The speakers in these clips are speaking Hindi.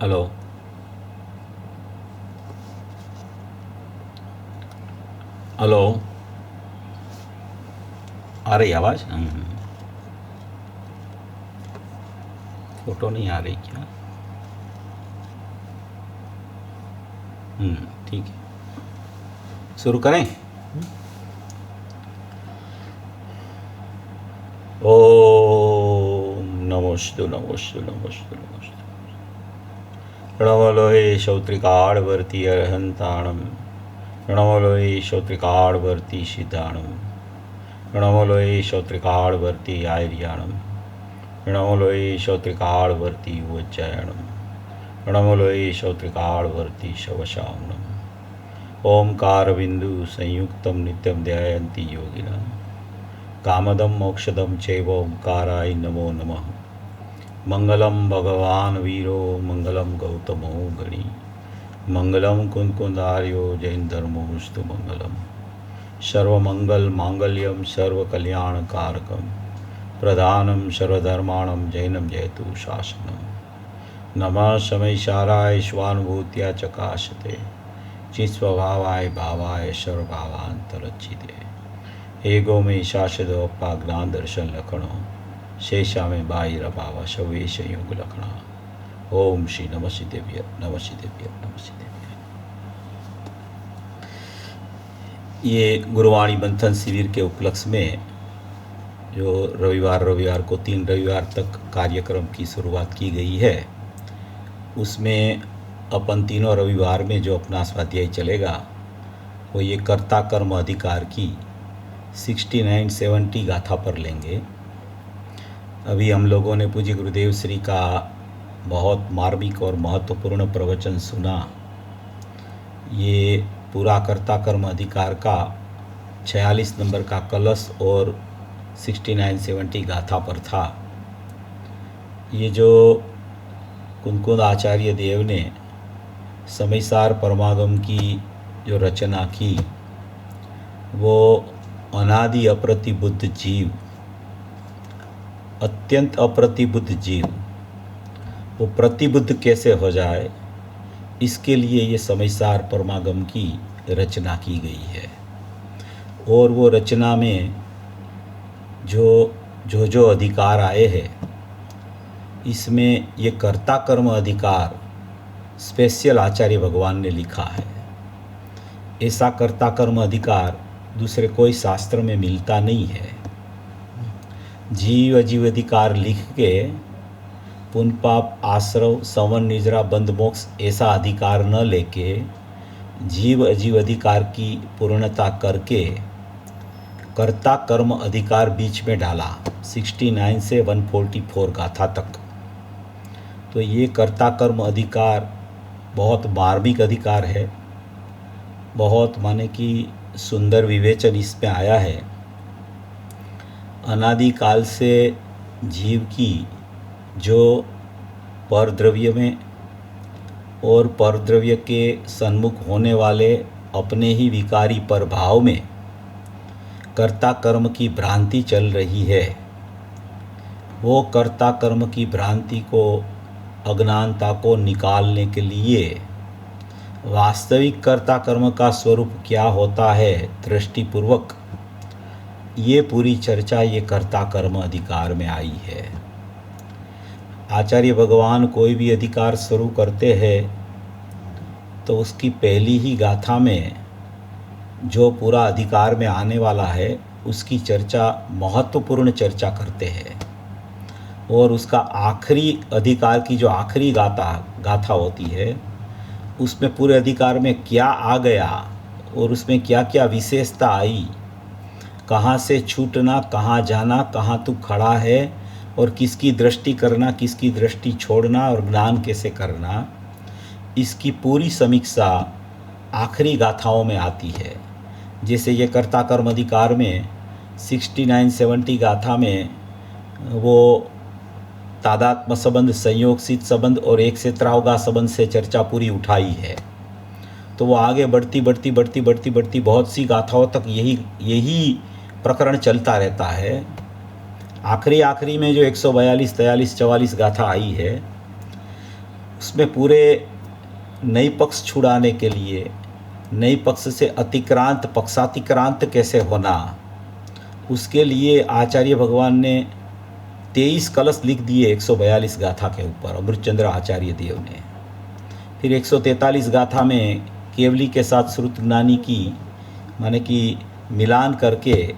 हेलो। हेलो। आ रही आवाज़? फोटो नहीं आ रही क्या? ठीक है, शुरू करें। ओम नमोस्तु नमोस्तु नमोस्तु नमोस्तु। रणवलोय श्रोत्रिकाड़वर्ती अर्हंताणम। रणवलोय श्रोत्रिकाड़वर्ती सिद्धाणम। रणवलोय श्रोत्रिकाड़वर्ती आर्याणम। रणवलोय श्रोत्रिकाड़वर्ती उज्जयनम। रणवलोय श्रोत्रिकाड़वर्ती शवशामनम। ओंकार बिंदु संयुक्तम नित्यम ध्यायन्ति योगिना। कामदम मोक्षदम चैव ओंकाराय नमो नमः। मंगलम भगवान वीरो मंगलम गौतमो गणी। मंगलम कुंकुंदार्यो जैन धर्मोस्तु मंगलम। सर्वमंगल मांगल्यम सर्वकल्याण कारकम। प्रधानम सर्वधर्माणम जैनम जयतु शासनम। नमः समयसाराय स्वानुभूत्या चकाशते। चित्स्वभावाय भावाय सर्वभावांतरचिते। एगो में शाश्वतोपा ज्ञान दर्शन लखणों। शेषा में बाहिर भाव शवे संयोग लखणा। ओम श्री नमः सिद्धेभ्य नमः सिद्धेभ्य नमः सिद्धेभ्य। ये गुरुवाणी मंथन शिविर के उपलक्ष्य में जो रविवार को 3 रविवार तक कार्यक्रम की शुरुआत की गई है, उसमें अपन तीनों रविवार में जो अपना स्वाध्याय चलेगा वो ये कर्ता कर्म अधिकार की 69-70 गाथा पर लेंगे। अभी हम लोगों ने पूज्य गुरुदेव श्री का बहुत मार्मिक और महत्वपूर्ण प्रवचन सुना। ये पूरा कर्ता कर्म अधिकार का 46 नंबर का कलश और 69-70 गाथा पर था। ये जो कुंकुद आचार्य देव ने समयसार परमागम की जो रचना की, वो अनादि अप्रतिबुद्ध जीव, अत्यंत अप्रतिबुद्ध जीव, वो प्रतिबुद्ध कैसे हो जाए, इसके लिए ये समयसार परमागम की रचना की गई है। और वो रचना में जो अधिकार आए हैं, इसमें ये कर्ता कर्म अधिकार स्पेशल आचार्य भगवान ने लिखा है। ऐसा कर्ता कर्म अधिकार दूसरे कोई शास्त्र में मिलता नहीं है। जीव अजीव अधिकार लिख के पुण्य पाप आश्रव संवन निजरा बंध मोक्ष ऐसा अधिकार न लेके जीव अजीव अधिकार की पूर्णता करके कर्ता कर्म अधिकार बीच में डाला 69 से 144 गाथा तक। तो ये कर्ता कर्म अधिकार बहुत मार्मिक अधिकार है, बहुत माने कि सुंदर विवेचन इसमें आया है। अनादिकाल से जीव की जो परद्रव्य में और परद्रव्य के सन्मुख होने वाले अपने ही विकारी प्रभाव में कर्ता कर्म की भ्रांति चल रही है, वो कर्ता कर्म की भ्रांति को, अज्ञानता को निकालने के लिए वास्तविक कर्ता कर्म का स्वरूप क्या होता है दृष्टिपूर्वक ये पूरी चर्चा ये कर्ता कर्म अधिकार में आई है। आचार्य भगवान कोई भी अधिकार शुरू करते हैं तो उसकी पहली ही गाथा में जो पूरा अधिकार में आने वाला है उसकी चर्चा, महत्वपूर्ण चर्चा करते हैं। और उसका आखिरी अधिकार की जो आखिरी गाथा होती है, उसमें पूरे अधिकार में क्या आ गया और उसमें क्या क्या विशेषता आई, कहाँ से छूटना, कहाँ जाना, कहाँ तू खड़ा है और किसकी दृष्टि करना, किसकी दृष्टि छोड़ना और ज्ञान कैसे करना, इसकी पूरी समीक्षा आखिरी गाथाओं में आती है। जैसे ये कर्ता कर्म अधिकार में 69-70 गाथा में वो तादात्म संबंध, संयोग सिद्ध संबंध और एक से त्रावगा संबंध से चर्चा पूरी उठाई है। तो वो आगे बढ़ती बहुत सी गाथाओं तक यही प्रकरण चलता रहता है। आखिरी में जो 142, 43, 44 गाथा आई है, उसमें पूरे नई पक्ष छुड़ाने के लिए नई पक्ष से अतिक्रांत पक्षातिक्रांत कैसे होना, उसके लिए आचार्य भगवान ने 23 कलश लिख दिए 142 गाथा के ऊपर, अमृतचंद्र आचार्य देव ने। फिर 143 गाथा में केवली के साथ श्रुत ज्ञानी की माने कि मिलान करके,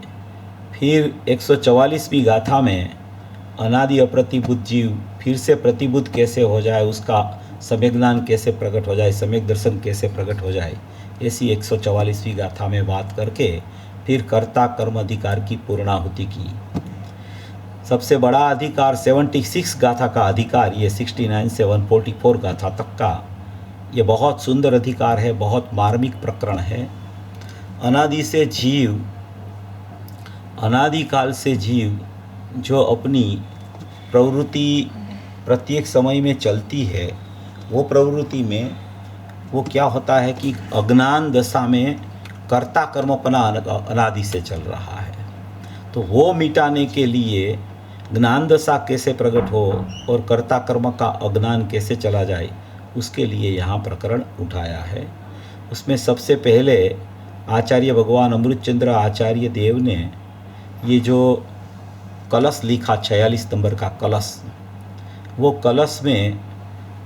फिर 144वीं गाथा में अनादि अप्रतिबुद्ध जीव फिर से प्रतिबुद्ध कैसे हो जाए, उसका सम्यक ज्ञान कैसे प्रकट हो जाए, सम्यक दर्शन कैसे प्रकट हो जाए, ऐसी 144वीं गाथा में बात करके फिर कर्ता कर्म अधिकार की पूर्णाहुति की। सबसे बड़ा अधिकार 76 गाथा का अधिकार, ये 69 से 144 गाथा तक का ये बहुत सुंदर अधिकार है, बहुत मार्मिक प्रकरण है। अनादि से जीव, अनादिकाल से जीव जो अपनी प्रवृत्ति प्रत्येक समय में चलती है, वो प्रवृत्ति में वो क्या होता है कि अज्ञान दशा में कर्ता कर्मपना अनादि से चल रहा है। तो वो मिटाने के लिए ज्ञान दशा कैसे प्रकट हो और कर्ता कर्म का अज्ञान कैसे चला जाए, उसके लिए यहाँ प्रकरण उठाया है। उसमें सबसे पहले आचार्य भगवान अमृतचंद्र आचार्य देव ने ये जो कलश लिखा 46 नंबर का कलश, वो कलश में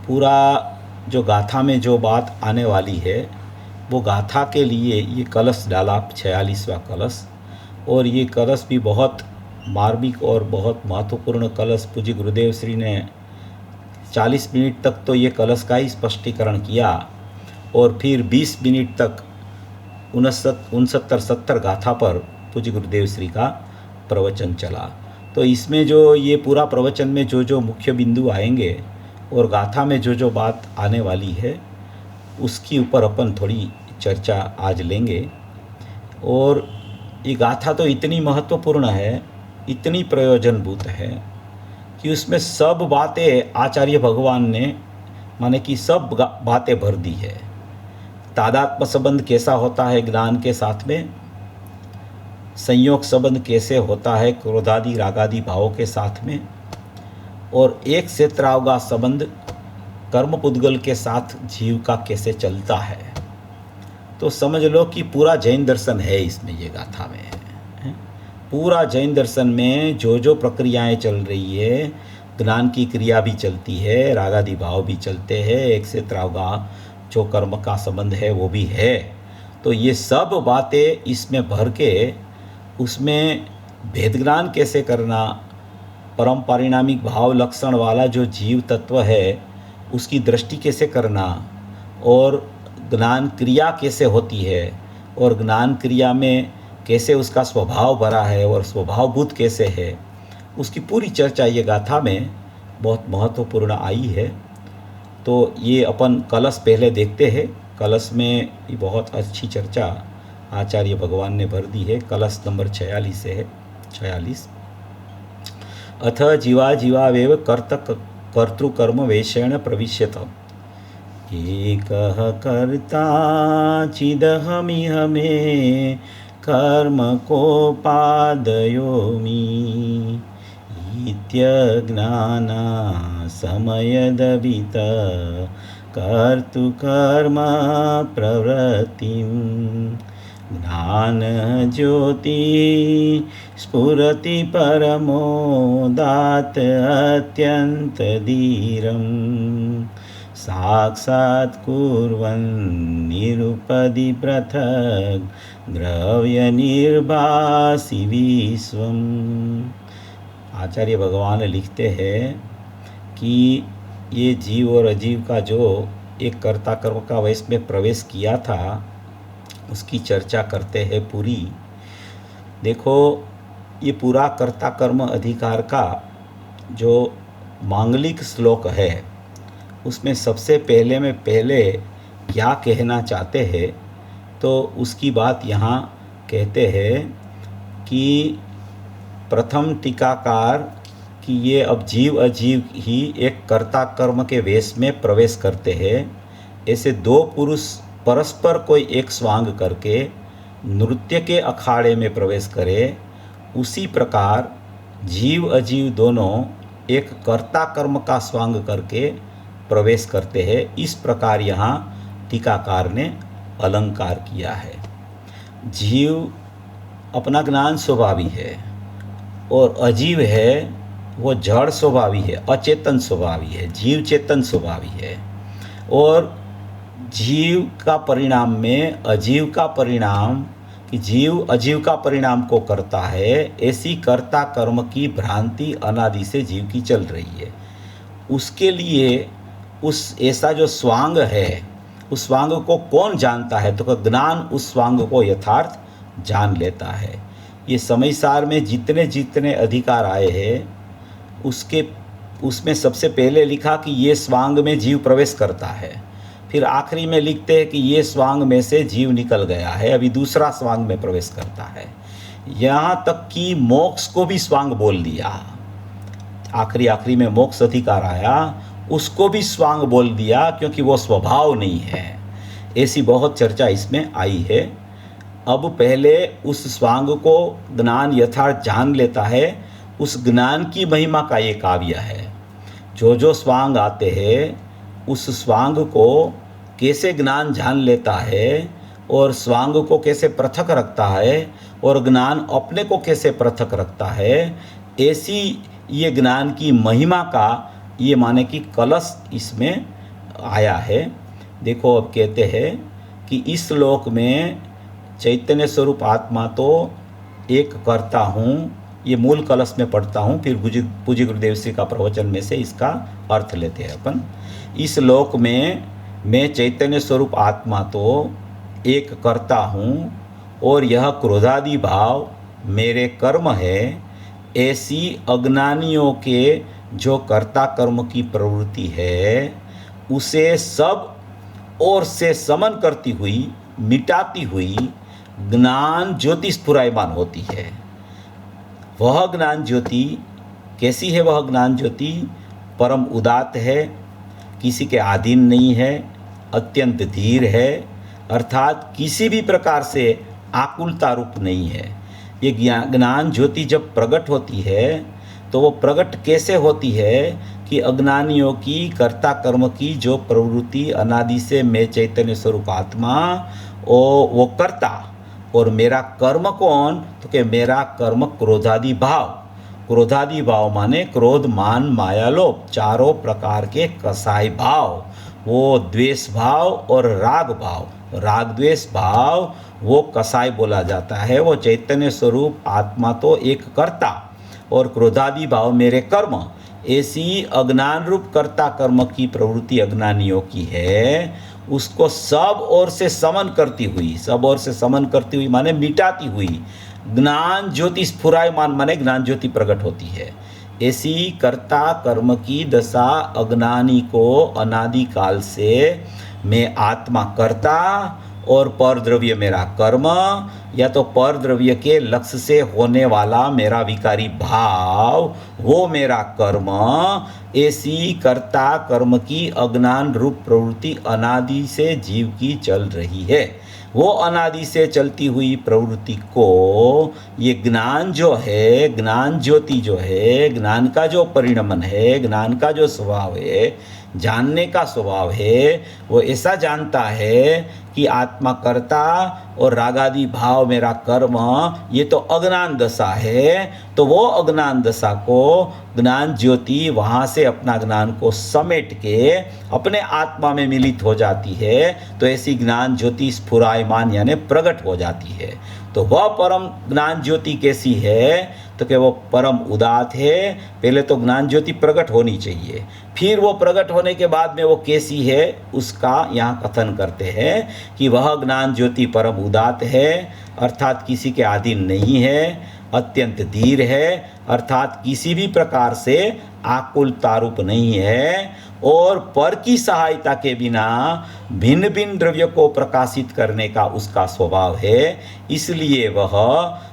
पूरा जो गाथा में जो बात आने वाली है वो गाथा के लिए ये कलश डाला 46वां कलश। और ये कलश भी बहुत मार्मिक और बहुत महत्वपूर्ण कलश। पूज्य गुरुदेव श्री ने 40 मिनट तक तो ये कलश का ही स्पष्टीकरण किया और फिर 20 मिनट तक 69-70 गाथा पर पूज्य गुरुदेव श्री का प्रवचन चला। तो इसमें जो ये पूरा प्रवचन में जो जो मुख्य बिंदु आएंगे और गाथा में जो जो बात आने वाली है उसके ऊपर अपन थोड़ी चर्चा आज लेंगे। और ये गाथा तो इतनी महत्वपूर्ण है, इतनी प्रयोजनभूत है कि उसमें सब बातें आचार्य भगवान ने माने कि सब बातें भर दी है। तादात्म्य संबंध कैसा होता है ज्ञान के साथ में, संयोग संबंध कैसे होता है क्रोधादि रागादि भावों के साथ में, और एक क्षेत्राव का संबंध कर्म पुद्गल के साथ जीव का कैसे चलता है। तो समझ लो कि पूरा जैन दर्शन है इसमें, ये गाथा में है। पूरा जैन दर्शन में जो जो प्रक्रियाएं चल रही है, ज्ञान की क्रिया भी चलती है, रागादि भाव भी चलते हैं, एक क्षेत्राव का जो कर्म का संबंध है वो भी है। तो ये सब बातें इसमें भर के उसमें भेद ज्ञान कैसे करना, परम पारिणामिक भाव लक्षण वाला जो जीव तत्व है उसकी दृष्टि कैसे करना, और ज्ञान क्रिया कैसे होती है और ज्ञान क्रिया में कैसे उसका स्वभाव भरा है और स्वभावभूत कैसे है, उसकी पूरी चर्चा ये गाथा में बहुत महत्वपूर्ण आई है। तो ये अपन कलश पहले देखते हैं। कलश में ये बहुत अच्छी चर्चा आचार्य भगवान ने भर दी है। कलश नंबर 46 से है 46। अथ जीवा जीवावेव कर्तृकर्म वेशेण प्रविश्यत, एकः कर्ता चिदहमिह मे कर्म कोपादयोमि इत्यज्ञाना समयदवित कर्तृकर्म प्रवृत्तिं ज्ञानज्योति स्फुरति परमोदात् अत्यन्तधीरं साक्षात् कुर्वन् निरुपदि पृथक् द्रव्यनिर्भासि विश्वम्। आचार्य भगवान लिखते हैं कि ये जीव और अजीव का जो एक कर्ता कर्म का वयस में प्रवेश किया था उसकी चर्चा करते हैं पूरी। देखो ये पूरा कर्ता कर्म अधिकार का जो मांगलिक श्लोक है उसमें सबसे पहले में पहले क्या कहना चाहते हैं तो उसकी बात यहाँ कहते हैं कि प्रथम टीकाकार कि ये अब जीव अजीव ही एक कर्ता कर्म के वेश में प्रवेश करते हैं। ऐसे दो पुरुष परस्पर कोई एक स्वांग करके नृत्य के अखाड़े में प्रवेश करे, उसी प्रकार जीव अजीव दोनों एक कर्ता कर्म का स्वांग करके प्रवेश करते हैं। इस प्रकार यहाँ टीकाकार ने अलंकार किया है। जीव अपना ज्ञान स्वभावी है और अजीव है वो जड़ स्वभावी है, अचेतन स्वभावी है। जीव चेतन स्वभावी है और जीव का परिणाम में अजीव का परिणाम, कि जीव अजीव का परिणाम को करता है, ऐसी कर्ता कर्म की भ्रांति अनादि से जीव की चल रही है। उसके लिए उस ऐसा जो स्वांग है, उस स्वांग को कौन जानता है? तो ज्ञान उस स्वांग को यथार्थ जान लेता है। ये समय सार में जितने जितने अधिकार आए हैं उसमें सबसे पहले लिखा कि ये स्वांग में जीव प्रवेश करता है, फिर आखिरी में लिखते हैं कि ये स्वांग में से जीव निकल गया है, अभी दूसरा स्वांग में प्रवेश करता है। यहाँ तक कि मोक्ष को भी स्वांग बोल दिया। आखिरी में मोक्ष अधिकार आया, उसको भी स्वांग बोल दिया, क्योंकि वो स्वभाव नहीं है। ऐसी बहुत चर्चा इसमें आई है। अब पहले उस स्वांग को ज्ञान यथार्थ जान लेता है, उस ज्ञान की महिमा का ये काव्य है। जो स्वांग आते हैं उस स्वांग को कैसे ज्ञान जान लेता है और स्वांग को कैसे पृथक रखता है और ज्ञान अपने को कैसे पृथक रखता है, ऐसी ये ज्ञान की महिमा का ये माने कि कलश इसमें आया है। देखो अब कहते हैं कि इस लोक में चैतन्य स्वरूप आत्मा तो एक करता हूँ, ये मूल कलश में पढ़ता हूँ, फिर पूज्य गुरुदेव श्री का प्रवचन में से इसका अर्थ लेते हैं अपन। इस लोक में मैं चैतन्य स्वरूप आत्मा तो एक करता हूँ और यह क्रोधादि भाव मेरे कर्म है। ऐसी अज्ञानियों के जो कर्ता कर्म की प्रवृत्ति है उसे सब ओर से समन करती हुई, मिटाती हुई ज्ञान ज्योति स्फुरायमान होती है। वह ज्ञान ज्योति कैसी है? वह ज्ञान ज्योति परम उदात है, किसी के अधीन नहीं है, अत्यंत धीर है, अर्थात किसी भी प्रकार से आकुलता रूप नहीं है। ये ज्ञान ज्योति जब प्रकट होती है तो वो प्रकट कैसे होती है कि अज्ञानियों की कर्ता कर्म की जो प्रवृत्ति अनादि से मैं चैतन्य स्वरूप आत्मा वो करता, और मेरा कर्म कौन? तो कि मेरा कर्म क्रोधादि भाव। क्रोधादि भाव माने क्रोध मान माया लोभ, चारों प्रकार के कसाई भाव, वो द्वेष भाव और राग भाव। राग द्वेष भाव वो कसाई बोला जाता है। वो चैतन्य स्वरूप आत्मा तो एक कर्ता और क्रोधादि भाव मेरे कर्म, ऐसी अज्ञान रूप कर्ता कर्म की प्रवृत्ति अज्ञानियों की है, उसको सब ओर से समन करती हुई, सब ओर से समन करती हुई माने मिटाती हुई ज्ञान ज्योति स्फुरायमान माने ज्ञान ज्योति प्रकट होती है। ऐसी कर्ता कर्म की दशा अज्ञानी को अनादि काल से मैं आत्मा करता और पर द्रव्य मेरा कर्म, या तो पर द्रव्य के लक्ष्य से होने वाला मेरा विकारी भाव वो मेरा कर्म, ऐसी कर्ता कर्म की अज्ञान रूप प्रवृत्ति अनादि से जीव की चल रही है। वो अनादि से चलती हुई प्रवृत्ति को ये ज्ञान जो है, ज्ञान ज्योति जो है, ज्ञान का जो परिणमन है, ज्ञान का जो स्वभाव है, जानने का स्वभाव है, वो ऐसा जानता है कि आत्मा कर्ता और रागादि भाव मेरा कर्म, ये तो अज्ञान दशा है। तो वो अज्ञान दशा को ज्ञान ज्योति वहाँ से अपना ज्ञान को समेट के अपने आत्मा में मिलित हो जाती है। तो ऐसी ज्ञान ज्योति स्फुरायमान यानी प्रकट हो जाती है। तो वह परम ज्ञान ज्योति कैसी है? तो कि वो परम उदात है। पहले तो ज्ञान ज्योति प्रकट होनी चाहिए, फिर वो प्रकट होने के बाद में वो कैसी है उसका यहाँ कथन करते हैं कि वह ज्ञान ज्योति परम उदात है, अर्थात किसी के अधीन नहीं है, अत्यंत धीर है, अर्थात किसी भी प्रकार से आकुल तारूप नहीं है, और पर की सहायता के बिना भिन्न भिन्न द्रव्य को प्रकाशित करने का उसका स्वभाव है। इसलिए वह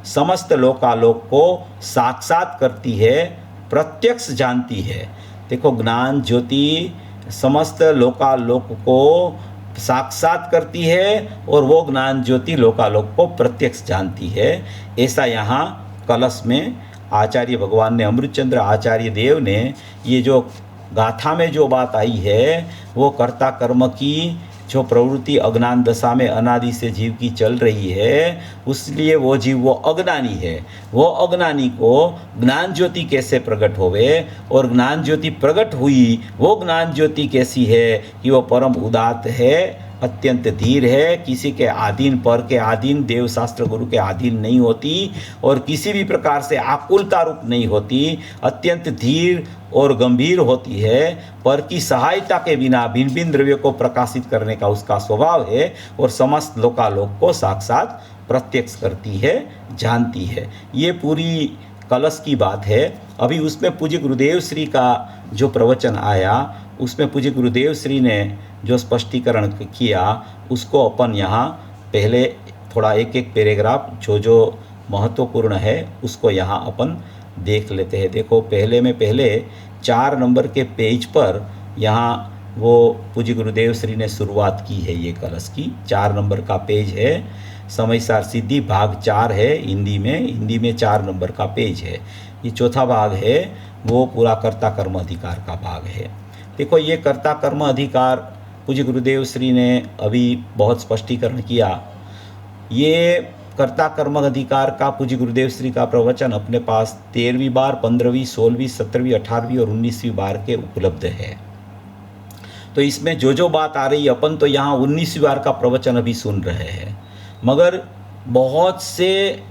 समस्त लोकालोक को साक्षात करती है, प्रत्यक्ष जानती है। देखो, ज्ञान ज्योति समस्त लोकालोक को साक्षात करती है और वो ज्ञान ज्योति लोकालोक को प्रत्यक्ष जानती है। ऐसा यहाँ कलश में आचार्य भगवान ने, अमृतचंद्र आचार्य देव ने ये जो गाथा में जो बात आई है वो कर्ता कर्म की जो प्रवृत्ति अज्ञान दशा में अनादि से जीव की चल रही है, उसलिए वो जीव वो अज्ञानी है। वो अज्ञानी को ज्ञान ज्योति कैसे प्रकट होवे, और ज्ञान ज्योति प्रकट हुई वो ज्ञान ज्योति कैसी है कि वो परम उदात्त है, अत्यंत धीर है, किसी के अधीन, पर के अधीन, देव शास्त्र गुरु के अधीन नहीं होती और किसी भी प्रकार से आकुलता रूप नहीं होती, अत्यंत धीर और गंभीर होती है। पर की सहायता के बिना भिन्न भिन्न द्रव्य को प्रकाशित करने का उसका स्वभाव है और समस्त लोकालोक को साक्षात प्रत्यक्ष करती है, जानती है। ये पूरी कलश की बात है। अभी उसमें पूज्य गुरुदेव श्री का जो प्रवचन आया, उसमें पूज्य गुरुदेव श्री ने जो स्पष्टीकरण किया उसको अपन यहाँ पहले थोड़ा एक एक पैराग्राफ जो जो महत्वपूर्ण है उसको यहाँ अपन देख लेते हैं। देखो पहले 4 नंबर के पेज पर यहाँ वो पूज्य गुरुदेव श्री ने शुरुआत की है ये कलश की। 4 नंबर का पेज है, समयसार सिद्धि भाग 4 है हिंदी में 4 नंबर का पेज है। ये चौथा भाग है वो पूरा कर्ता कर्म अधिकार का भाग है। देखो ये कर्ता कर्म अधिकार पूज्य गुरुदेव श्री ने अभी बहुत स्पष्टीकरण किया। ये कर्ता कर्म अधिकार का पूज्य गुरुदेव श्री का प्रवचन अपने पास 13वीं बार, 15वीं, 16वीं, 17वीं, 18वीं और 19वीं बार के उपलब्ध है। तो इसमें जो जो बात आ रही है, अपन तो यहाँ 19वीं बार का प्रवचन अभी सुन रहे हैं, मगर बहुत से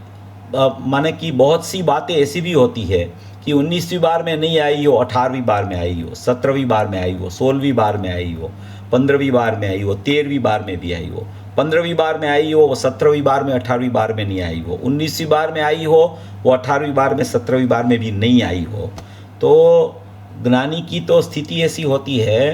माने कि बहुत सी बातें ऐसी भी होती है कि 19वीं बार में नहीं आई हो, 18वीं बार में आई हो, 17वीं बार में आई हो, 16वीं बार में आई हो, 15वीं बार में आई हो, 13वीं बार में भी आई हो, 15वीं बार में आई हो, वो 17वीं बार में 18वीं बार में नहीं आई हो, 19वीं बार में आई हो, वो 18वीं बार में 17वीं बार में भी नहीं आई हो। तो ज्ञानी की तो स्थिति ऐसी होती है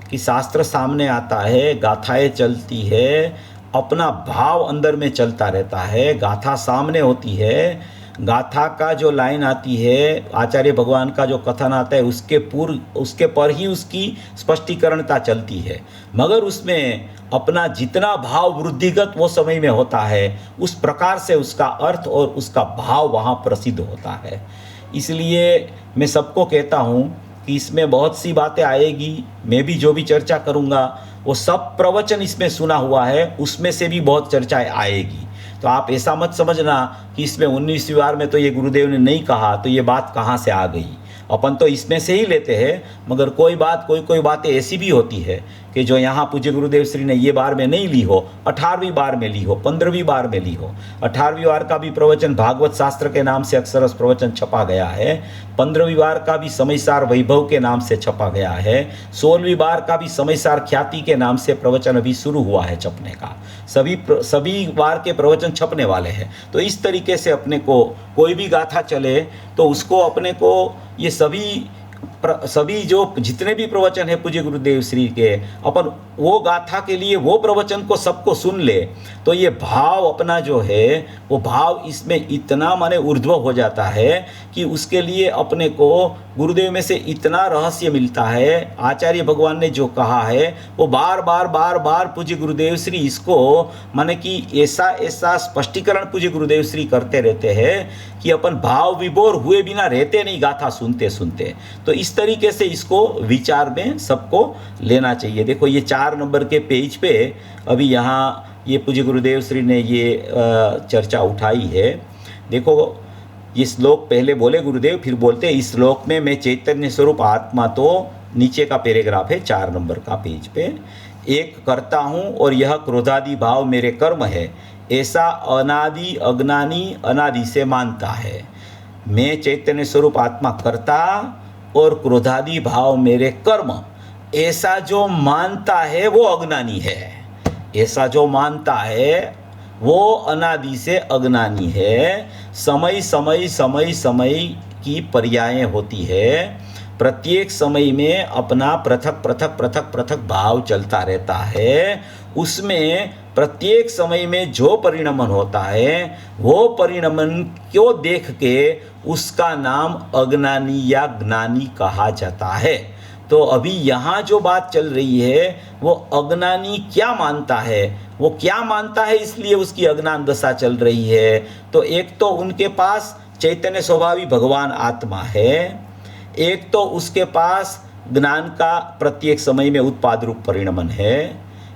कि शास्त्र सामने आता है, गाथाएं चलती है, अपना भाव अंदर में चलता रहता है, गाथा सामने होती है, गाथा का जो लाइन आती है, आचार्य भगवान का जो कथन आता है उसके पर ही उसकी स्पष्टीकरणता चलती है, मगर उसमें अपना जितना भाव वृद्धिगत वो समय में होता है उस प्रकार से उसका अर्थ और उसका भाव वहाँ प्रसिद्ध होता है। इसलिए मैं सबको कहता हूँ कि इसमें बहुत सी बातें आएगी, मैं भी जो भी चर्चा करूँगा वो सब प्रवचन इसमें सुना हुआ है, उसमें से भी बहुत चर्चाएं आएगी। तो आप ऐसा मत समझना कि इसमें 19वीं बार में तो ये गुरुदेव ने नहीं कहा तो ये बात कहाँ से आ गई। अपन तो इसमें से ही लेते हैं, मगर कोई बातें ऐसी भी होती है कि जो यहाँ पूज्य गुरुदेव श्री ने ये बार में नहीं ली हो, 18वीं बार में ली हो, 15वीं बार में ली हो। 18वीं बार का भी प्रवचन भागवत शास्त्र के नाम से अक्षरस प्रवचन छपा गया है, 15वीं बार का भी समयसार वैभव के नाम से छपा गया है, 16वीं बार का भी समयसार ख्याति के नाम से प्रवचन अभी शुरू हुआ है छपने का। सभी बार के प्रवचन छपने वाले हैं। तो इस तरीके से अपने को कोई भी गाथा चले तो उसको अपने को ये सभी जो जितने भी प्रवचन है पूज्य गुरुदेव श्री के, अपन वो गाथा के लिए वो प्रवचन को सबको सुन ले तो ये भाव अपना जो है वो भाव इसमें इतना माने ऊर्ध्व हो जाता है कि उसके लिए अपने को गुरुदेव में से इतना रहस्य मिलता है। आचार्य भगवान ने जो कहा है वो बार बार पूज्य गुरुदेव श्री इसको माने कि ऐसा स्पष्टीकरण पूज्य गुरुदेव श्री करते रहते हैं कि अपन भाव विभोर हुए बिना रहते नहीं गाथा सुनते सुनते। तो इस तरीके से इसको विचार में सबको लेना चाहिए। देखो ये 4 नंबर के पेज पे अभी यहाँ ये पूज्य गुरुदेव श्री ने ये चर्चा उठाई है। देखो ये श्लोक पहले बोले गुरुदेव, फिर बोलते इस श्लोक में मैं चैतन्य स्वरूप आत्मा, तो नीचे का पैराग्राफ है 4 नंबर का पेज पे, एक करता हूँ और यह क्रोधादि भाव मेरे कर्म है, ऐसा अनादि अज्ञानी अनादि से मानता है। मैं चैतन्य स्वरूप आत्मा करता और क्रोधादि भाव मेरे कर्म, ऐसा जो मानता है वो अज्ञानी है, ऐसा जो मानता है वो अनादि से अज्ञानी है। समय की पर्यायें होती है, प्रत्येक समय में अपना पृथक भाव चलता रहता है। उसमें प्रत्येक समय में जो परिणमन होता है वो परिणमन को देख के उसका नाम अज्ञानी या ज्ञानी कहा जाता है। तो अभी यहाँ जो बात चल रही है वो अज्ञानी क्या मानता है, वो क्या मानता है इसलिए उसकी अज्ञान दशा चल रही है। तो एक तो उनके पास चैतन्य स्वभावी भगवान आत्मा है, एक तो उसके पास ज्ञान का प्रत्येक समय में उत्पाद रूप परिणमन है,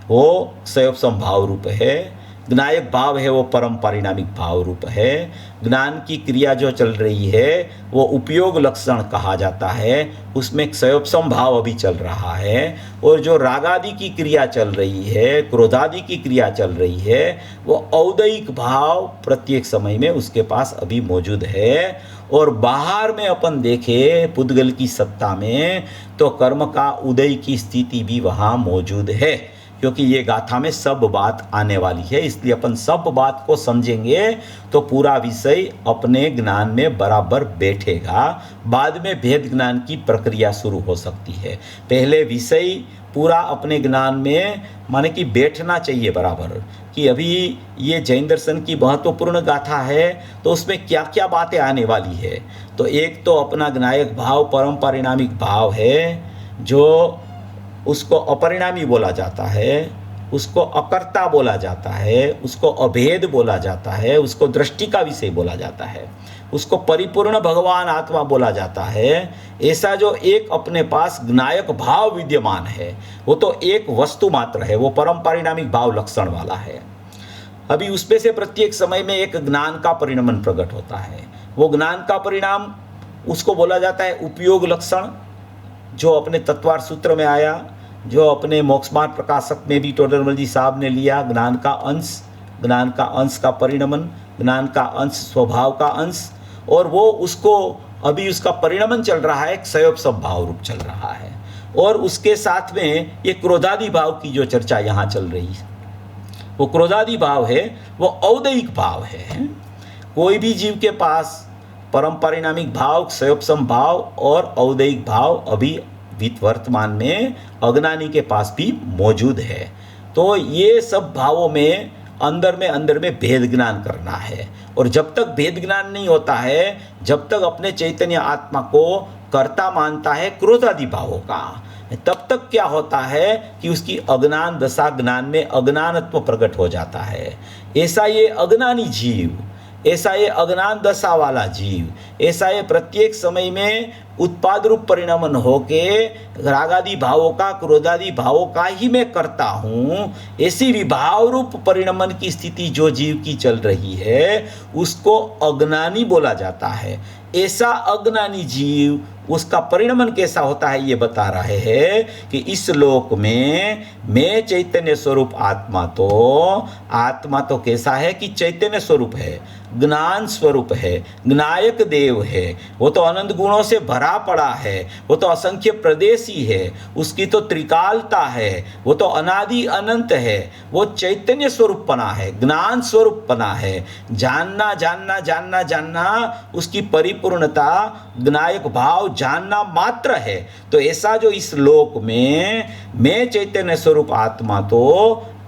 वो क्षयोपम भाव रूप है। ज्ञायक भाव है वो परम परिणामिक भाव रूप है। ज्ञान की क्रिया जो चल रही है वो उपयोग लक्षण कहा जाता है, उसमें क्षयोपम भाव अभी चल रहा है। और जो रागादि की क्रिया चल रही है, क्रोधादि की क्रिया चल रही है, वो औदयिक भाव प्रत्येक समय में उसके पास अभी मौजूद है। और बाहर में अपन देखें पुद्गल की सत्ता में तो कर्म का उदय की स्थिति भी वहाँ मौजूद है, क्योंकि ये गाथा में सब बात आने वाली है। इसलिए अपन सब बात को समझेंगे तो पूरा विषय अपने ज्ञान में बराबर बैठेगा। बाद में भेद ज्ञान की प्रक्रिया शुरू हो सकती है। पहले विषय पूरा अपने ज्ञान में माने कि बैठना चाहिए बराबर, कि अभी ये जैन दर्शन की महत्वपूर्ण गाथा है तो उसमें क्या क्या बातें आने वाली है। तो एक तो अपना ज्ञायक भाव परम परिणामिक भाव है, जो उसको अपरिणामी बोला जाता है, उसको अकर्ता बोला जाता है, उसको अभेद बोला जाता है, उसको दृष्टि का विषय बोला जाता है, उसको परिपूर्ण भगवान आत्मा बोला जाता है। ऐसा जो एक अपने पास ज्ञायक भाव विद्यमान है वो तो एक वस्तु मात्र है, वो परम परिणामिक भाव लक्षण वाला है। अभी उसमें से प्रत्येक समय में एक ज्ञान का परिणमन प्रकट होता है। वो ज्ञान का परिणाम उसको बोला जाता है उपयोग लक्षण, जो अपने तत्वार सूत्र में आया, जो अपने मोक्षमार्ग प्रकाशक में भी टोडरमल जी साहब ने लिया। ज्ञान का अंश का परिणमन, ज्ञान का अंश स्वभाव का अंश, और वो उसको अभी उसका परिणमन चल रहा है, क्षयोपम भाव रूप चल रहा है। और उसके साथ में ये क्रोधादि भाव की जो चर्चा यहाँ चल रही है, वो क्रोधादि भाव है, वो औदयिक भाव है। कोई भी जीव के पास परम परिणामिक भाव, क्षयोपम भाव और औदयिक भाव अभी वर्तमान में अज्ञानी के पास भी मौजूद है। तो ये सब भावों में अंदर में भेद ज्ञान करना है। और जब तक भेद ज्ञान नहीं होता है, जब तक अपने चैतन्य आत्मा को कर्ता मानता है क्रोधादि भावों का, तब तक क्या होता है कि उसकी अज्ञान दशा ज्ञान में अज्ञानत्व प्रकट हो जाता है। ऐसा ये अज्ञानी जीव, ऐसा ये अज्ञान दशा वाला जीव, ऐसा ये प्रत्येक समय में उत्पाद रूप परिणमन होके रागादि भावों का, क्रोधादि भावों का ही मैं करता हूँ, ऐसी विभाव रूप परिणमन की स्थिति जो जीव की चल रही है उसको अज्ञानी बोला जाता है। ऐसा अज्ञानी जीव, उसका परिणमन कैसा होता है ये बता रहे हैं कि इस लोक में मैं चैतन्य स्वरूप आत्मा तो कैसा है कि चैतन्य स्वरूप है, ज्ञान स्वरूप है, ज्ञायक देव है, वो तो अनंत गुणों से भरा पड़ा है, वो तो असंख्य प्रदेशी है, उसकी तो त्रिकालता है, वो तो अनादि अनंत है, वो चैतन्य स्वरूप पना है, ज्ञान स्वरूप पना है। जानना जानना जानना जानना उसकी परिपूर्णता, ज्ञायक भाव जानना मात्र है। तो ऐसा जो इस लोक में मैं चैतन्य स्वरूप आत्मा तो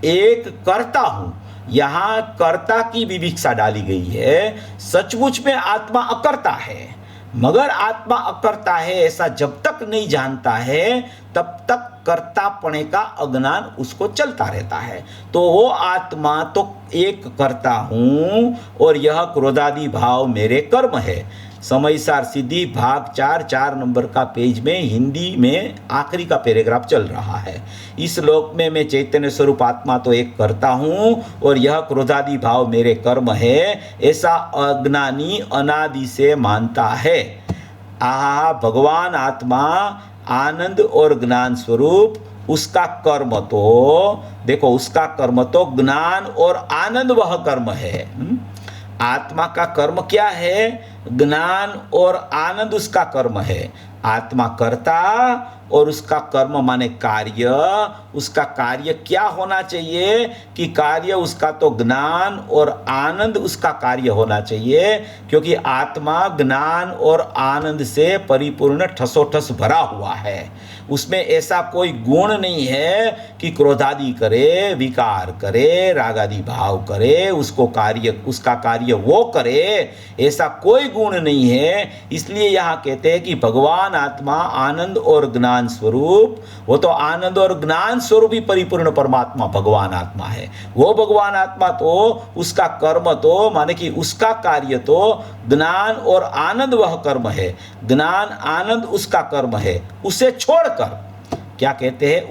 एक करता हूं, यहां कर्ता की विविक्षा डाली गई है। सचमुच में आत्मा अकर्ता है, मगर आत्मा अकर्ता है ऐसा जब तक नहीं जानता है तब तक कर्तापणे का अज्ञान उसको चलता रहता है। तो वो आत्मा तो एक करता हूं और यह क्रोधादि भाव मेरे कर्म है। समयसार सिद्धि भाग 4 नंबर का पेज में हिंदी में आखिरी का पैराग्राफ चल रहा है। इस लोक में मैं चैतन्य स्वरूप आत्मा तो एक करता हूँ और यह क्रोधादि भाव मेरे कर्म है, ऐसा अज्ञानी अनादि से मानता है। आहा, भगवान आत्मा आनंद और ज्ञान स्वरूप, उसका कर्म तो देखो, उसका कर्म तो ज्ञान और आनंद वह कर्म है। आत्मा का कर्म क्या है? ज्ञान और आनंद उसका कर्म है। आत्मा कर्ता और उसका कर्म माने कार्य। उसका कार्य क्या होना चाहिए कि कार्य उसका तो ज्ञान और आनंद उसका कार्य होना चाहिए, क्योंकि आत्मा ज्ञान और आनंद से परिपूर्ण ठसोठस भरा हुआ है। उसमें ऐसा कोई गुण नहीं है कि क्रोधादि करे, विकार करे, रागादि भाव करे, उसको कार्य, उसका कार्य वो करे, ऐसा कोई गुण नहीं है। इसलिए यहाँ कहते हैं कि भगवान आत्मा आनंद और ज्ञान स्वरूप, वो तो आनंद और ज्ञान स्वरूप ही परिपूर्ण परमात्मा भगवान आत्मा है। वो भगवान आत्मा तो उसका कर्म तो माने कि उसका कार्य तो ज्ञान और आनंद वह कर्म है, ज्ञान आनंद उसका कर्म है। उसे छोड़ छोड़कर, क्या कहते हैं,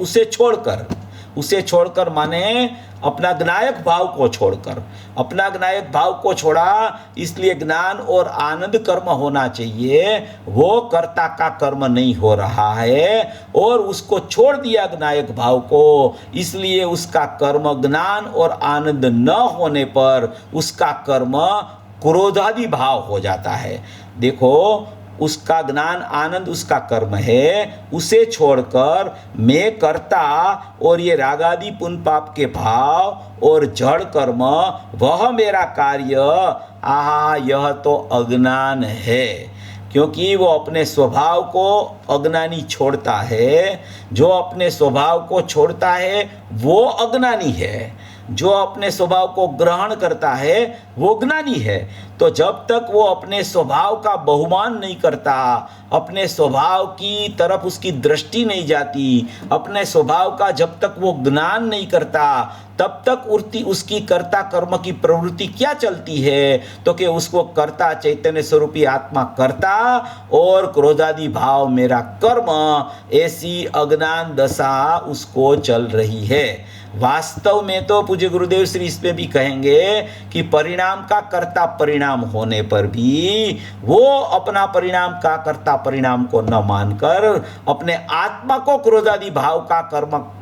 उसे छोड़कर माने अपना ज्ञायक भाव को छोड़कर, अपना ज्ञायक भाव को छोड़ा, इसलिए ज्ञान और आनंद कर्म होना चाहिए, वो कर्ता का कर्म नहीं हो रहा है, और उसको छोड़ दिया ज्ञायक भाव को, इसलिए उसका कर्म ज्ञान और आनंद न होने पर उसका कर्म क्रोधादि भाव हो जाता है। देखो, उसका ज्ञान आनंद उसका कर्म है, उसे छोड़कर मैं कर्ता और ये रागादि पुण्य पाप के भाव और जड़ कर्म वह मेरा कार्य, आहा, यह तो अज्ञान है। क्योंकि वो अपने स्वभाव को अज्ञानी छोड़ता है, जो अपने स्वभाव को छोड़ता है वो अज्ञानी है, जो अपने स्वभाव को ग्रहण करता है वो ज्ञानी है। तो जब तक वो अपने स्वभाव का बहुमान नहीं करता, अपने स्वभाव की तरफ उसकी दृष्टि नहीं जाती, अपने स्वभाव का जब तक वो ज्ञान नहीं करता, तब तक उसकी कर्ता कर्म की प्रवृत्ति क्या चलती है, तो कि उसको कर्ता चैतन्य स्वरूपी आत्मा कर्ता और क्रोधादि भाव मेरा कर्म, ऐसी अज्ञान दशा उसको चल रही है। वास्तव में तो पूज्य गुरुदेव श्री इसमें भी कहेंगे कि परिणाम का कर्ता परिणाम होने पर भी वो अपना परिणाम का कर्ता परिणाम को न मानकर अपने आत्मा को क्रोधादि भाव का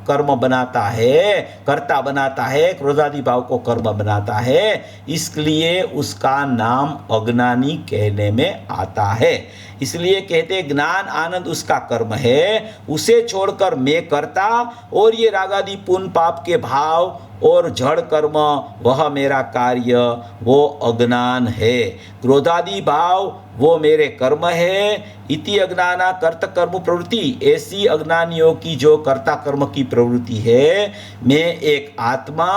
कर्म बनाता है, कर्ता बनाता है, क्रोधादि भाव को कर्म बनाता है, इसलिए उसका नाम अज्ञानी कहने में आता है। इसलिए कहते ज्ञान आनंद उसका कर्म है, उसे छोड़कर मैं करता और ये रागादि पुण्य पाप के भाव और जड़ कर्म वह मेरा कार्य, वो अज्ञान है। क्रोधादि भाव वो मेरे कर्म है। इति अज्ञाना कर्त कर्म प्रवृत्ति, ऐसी अज्ञानियों की जो कर्ता कर्म की प्रवृत्ति है। मैं एक आत्मा,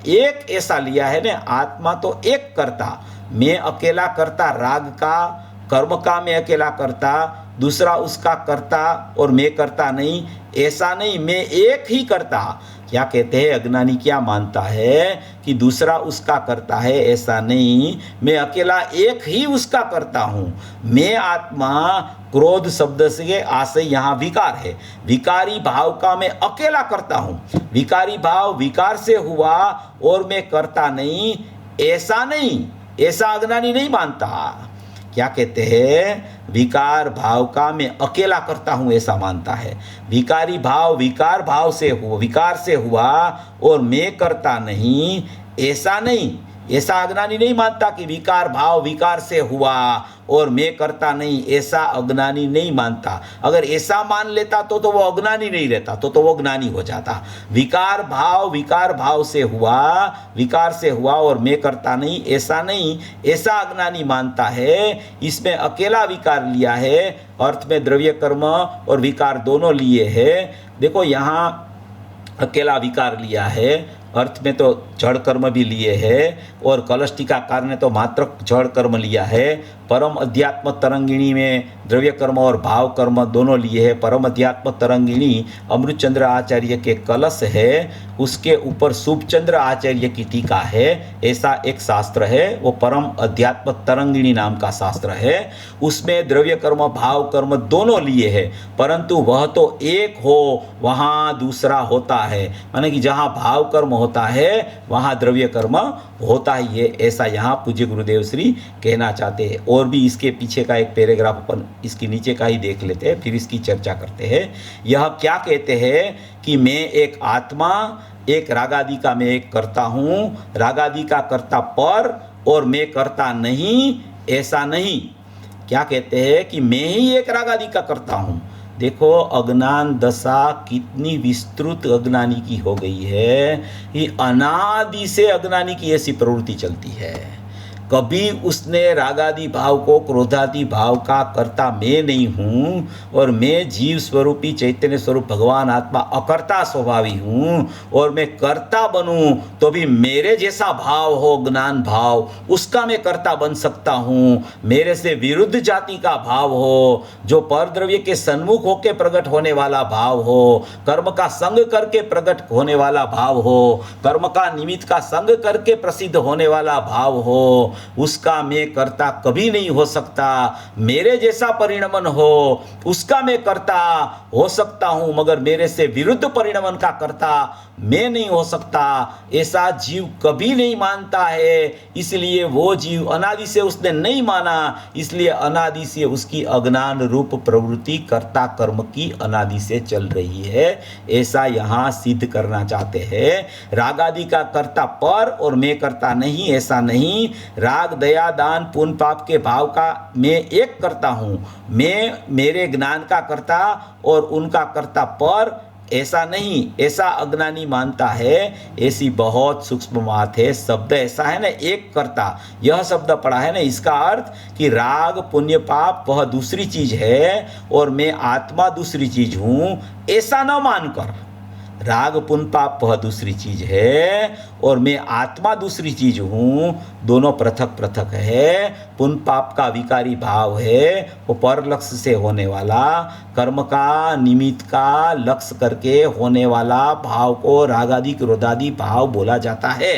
एक ऐसा लिया है ना, आत्मा तो एक करता, मैं अकेला करता राग का कर्म का, मैं अकेला करता, दूसरा उसका करता और मैं करता नहीं, ऐसा नहीं, मैं एक ही करता। क्या कहते हैं, अज्ञानी क्या मानता है कि दूसरा उसका करता है, ऐसा नहीं, मैं अकेला एक ही उसका करता हूँ। मैं आत्मा, क्रोध शब्द से आशय यहाँ विकार है, विकारी भाव का मैं अकेला करता हूँ। विकारी भाव विकार से हुआ और मैं करता नहीं, ऐसा नहीं, ऐसा अज्ञानी नहीं मानता। क्या कहते हैं, विकार भाव का मैं अकेला करता हूं ऐसा मानता है। विकारी भाव विकार भाव से हुआ, विकार से हुआ और मैं करता नहीं, ऐसा नहीं, ऐसा अज्ञानी नहीं मानता कि विकार भाव विकार से हुआ और मैं करता नहीं, ऐसा अज्ञानी नहीं मानता। अगर ऐसा मान लेता तो वो अज्ञानी नहीं रहता, तो वो ज्ञानी हो जाता। विकार भाव से हुआ, विकार से हुआ और मैं करता नहीं, ऐसा नहीं, ऐसा अज्ञानी मानता है। इसमें अकेला विकार लिया है, अर्थ में द्रव्य कर्म और विकार दोनों लिए है। देखो यहाँ अकेला विकार लिया है, अर्थ में तो जड़ कर्म भी लिए है, और कलश टीकाकार ने तो मात्र जड़ कर्म लिया है। परम अध्यात्म तरंगिणी में द्रव्य कर्म और भाव कर्म दोनों लिए है। परम अध्यात्म तरंगिणी अमृतचंद्र आचार्य के कलश है, उसके ऊपर शुभचंद्र आचार्य की टीका है, ऐसा एक शास्त्र है, वो परम अध्यात्म तरंगिणी नाम का शास्त्र है। उसमें द्रव्य कर्म भाव कर्म दोनों लिए है, परंतु वह तो एक हो, वहाँ दूसरा होता है, माने कि जहाँ भाव कर्म होता है वहाँ द्रव्य कर्म होता ही है, ऐसा यहाँ पूज्य गुरुदेव श्री कहना चाहते हैं। और भी इसके पीछे का एक पैराग्राफ अपन इसके नीचे का ही देख लेते हैं, फिर इसकी चर्चा करते हैं। यह क्या कहते हैं कि मैं एक आत्मा, एक रागादि का मैं एक करता हूँ, रागादि का करता पर और मैं करता नहीं, ऐसा नहीं। क्या कहते हैं कि मैं ही एक रागादि का करता हूँ। देखो अज्ञान दशा कितनी विस्तृत अज्ञानी की हो गई है कि अनादि से अज्ञानी की ऐसी प्रवृत्ति चलती है। कभी उसने रागादि भाव को क्रोधादि भाव का कर्ता मैं नहीं हूँ, और मैं जीव स्वरूपी चैतन्य स्वरूप भगवान आत्मा अकर्ता स्वभावी हूँ, और मैं कर्ता बनूँ तो भी मेरे जैसा भाव हो, ज्ञान भाव, उसका मैं कर्ता बन सकता हूँ। मेरे से विरुद्ध जाति का भाव हो, जो परद्रव्य के सन्मुख होकर प्रकट होने वाला भाव हो, कर्म का संग करके प्रकट होने वाला भाव हो, कर्म का निमित्त का संग करके प्रसिद्ध होने वाला भाव हो, उसका मैं कर्ता कभी नहीं हो सकता। मेरे जैसा परिणमन हो उसका मैं कर्ता हो सकता हूं, मगर मेरे से विरुद्ध परिणमन का कर्ता मैं नहीं हो सकता, ऐसा जीव कभी नहीं मानता है। इसलिए वो जीव अनादि से उसने नहीं माना, इसलिए अनादि से उसकी अज्ञान रूप प्रवृत्ति कर्ता कर्म की अनादि से चल रही है। ऐसा यहाँ सिद्ध करना चाहते हैं। राग आदि का कर्ता पर और मैं कर्ता नहीं, ऐसा नहीं। राग दया दान पुण्य पाप के भाव का मैं एक करता हूँ, मैं मेरे ज्ञान का कर्ता और उनका कर्ता पर, ऐसा नहीं। ऐसा अज्ञानी मानता है। ऐसी बहुत सूक्ष्म बात है। शब्द ऐसा है ना, एक कर्ता, यह शब्द पढ़ा है ना, इसका अर्थ कि राग पुण्य पाप वह दूसरी चीज है और मैं आत्मा दूसरी चीज हूं, ऐसा न मानकर। राग पुण्य पाप वह दूसरी चीज है और मैं आत्मा दूसरी चीज हूं, दोनों पृथक पृथक है। पुण्य पाप का विकारी भाव है, वो पर लक्ष्य से होने वाला, कर्म का निमित्त का लक्ष्य करके होने वाला भाव को रागादि क्रोधादि भाव बोला जाता है।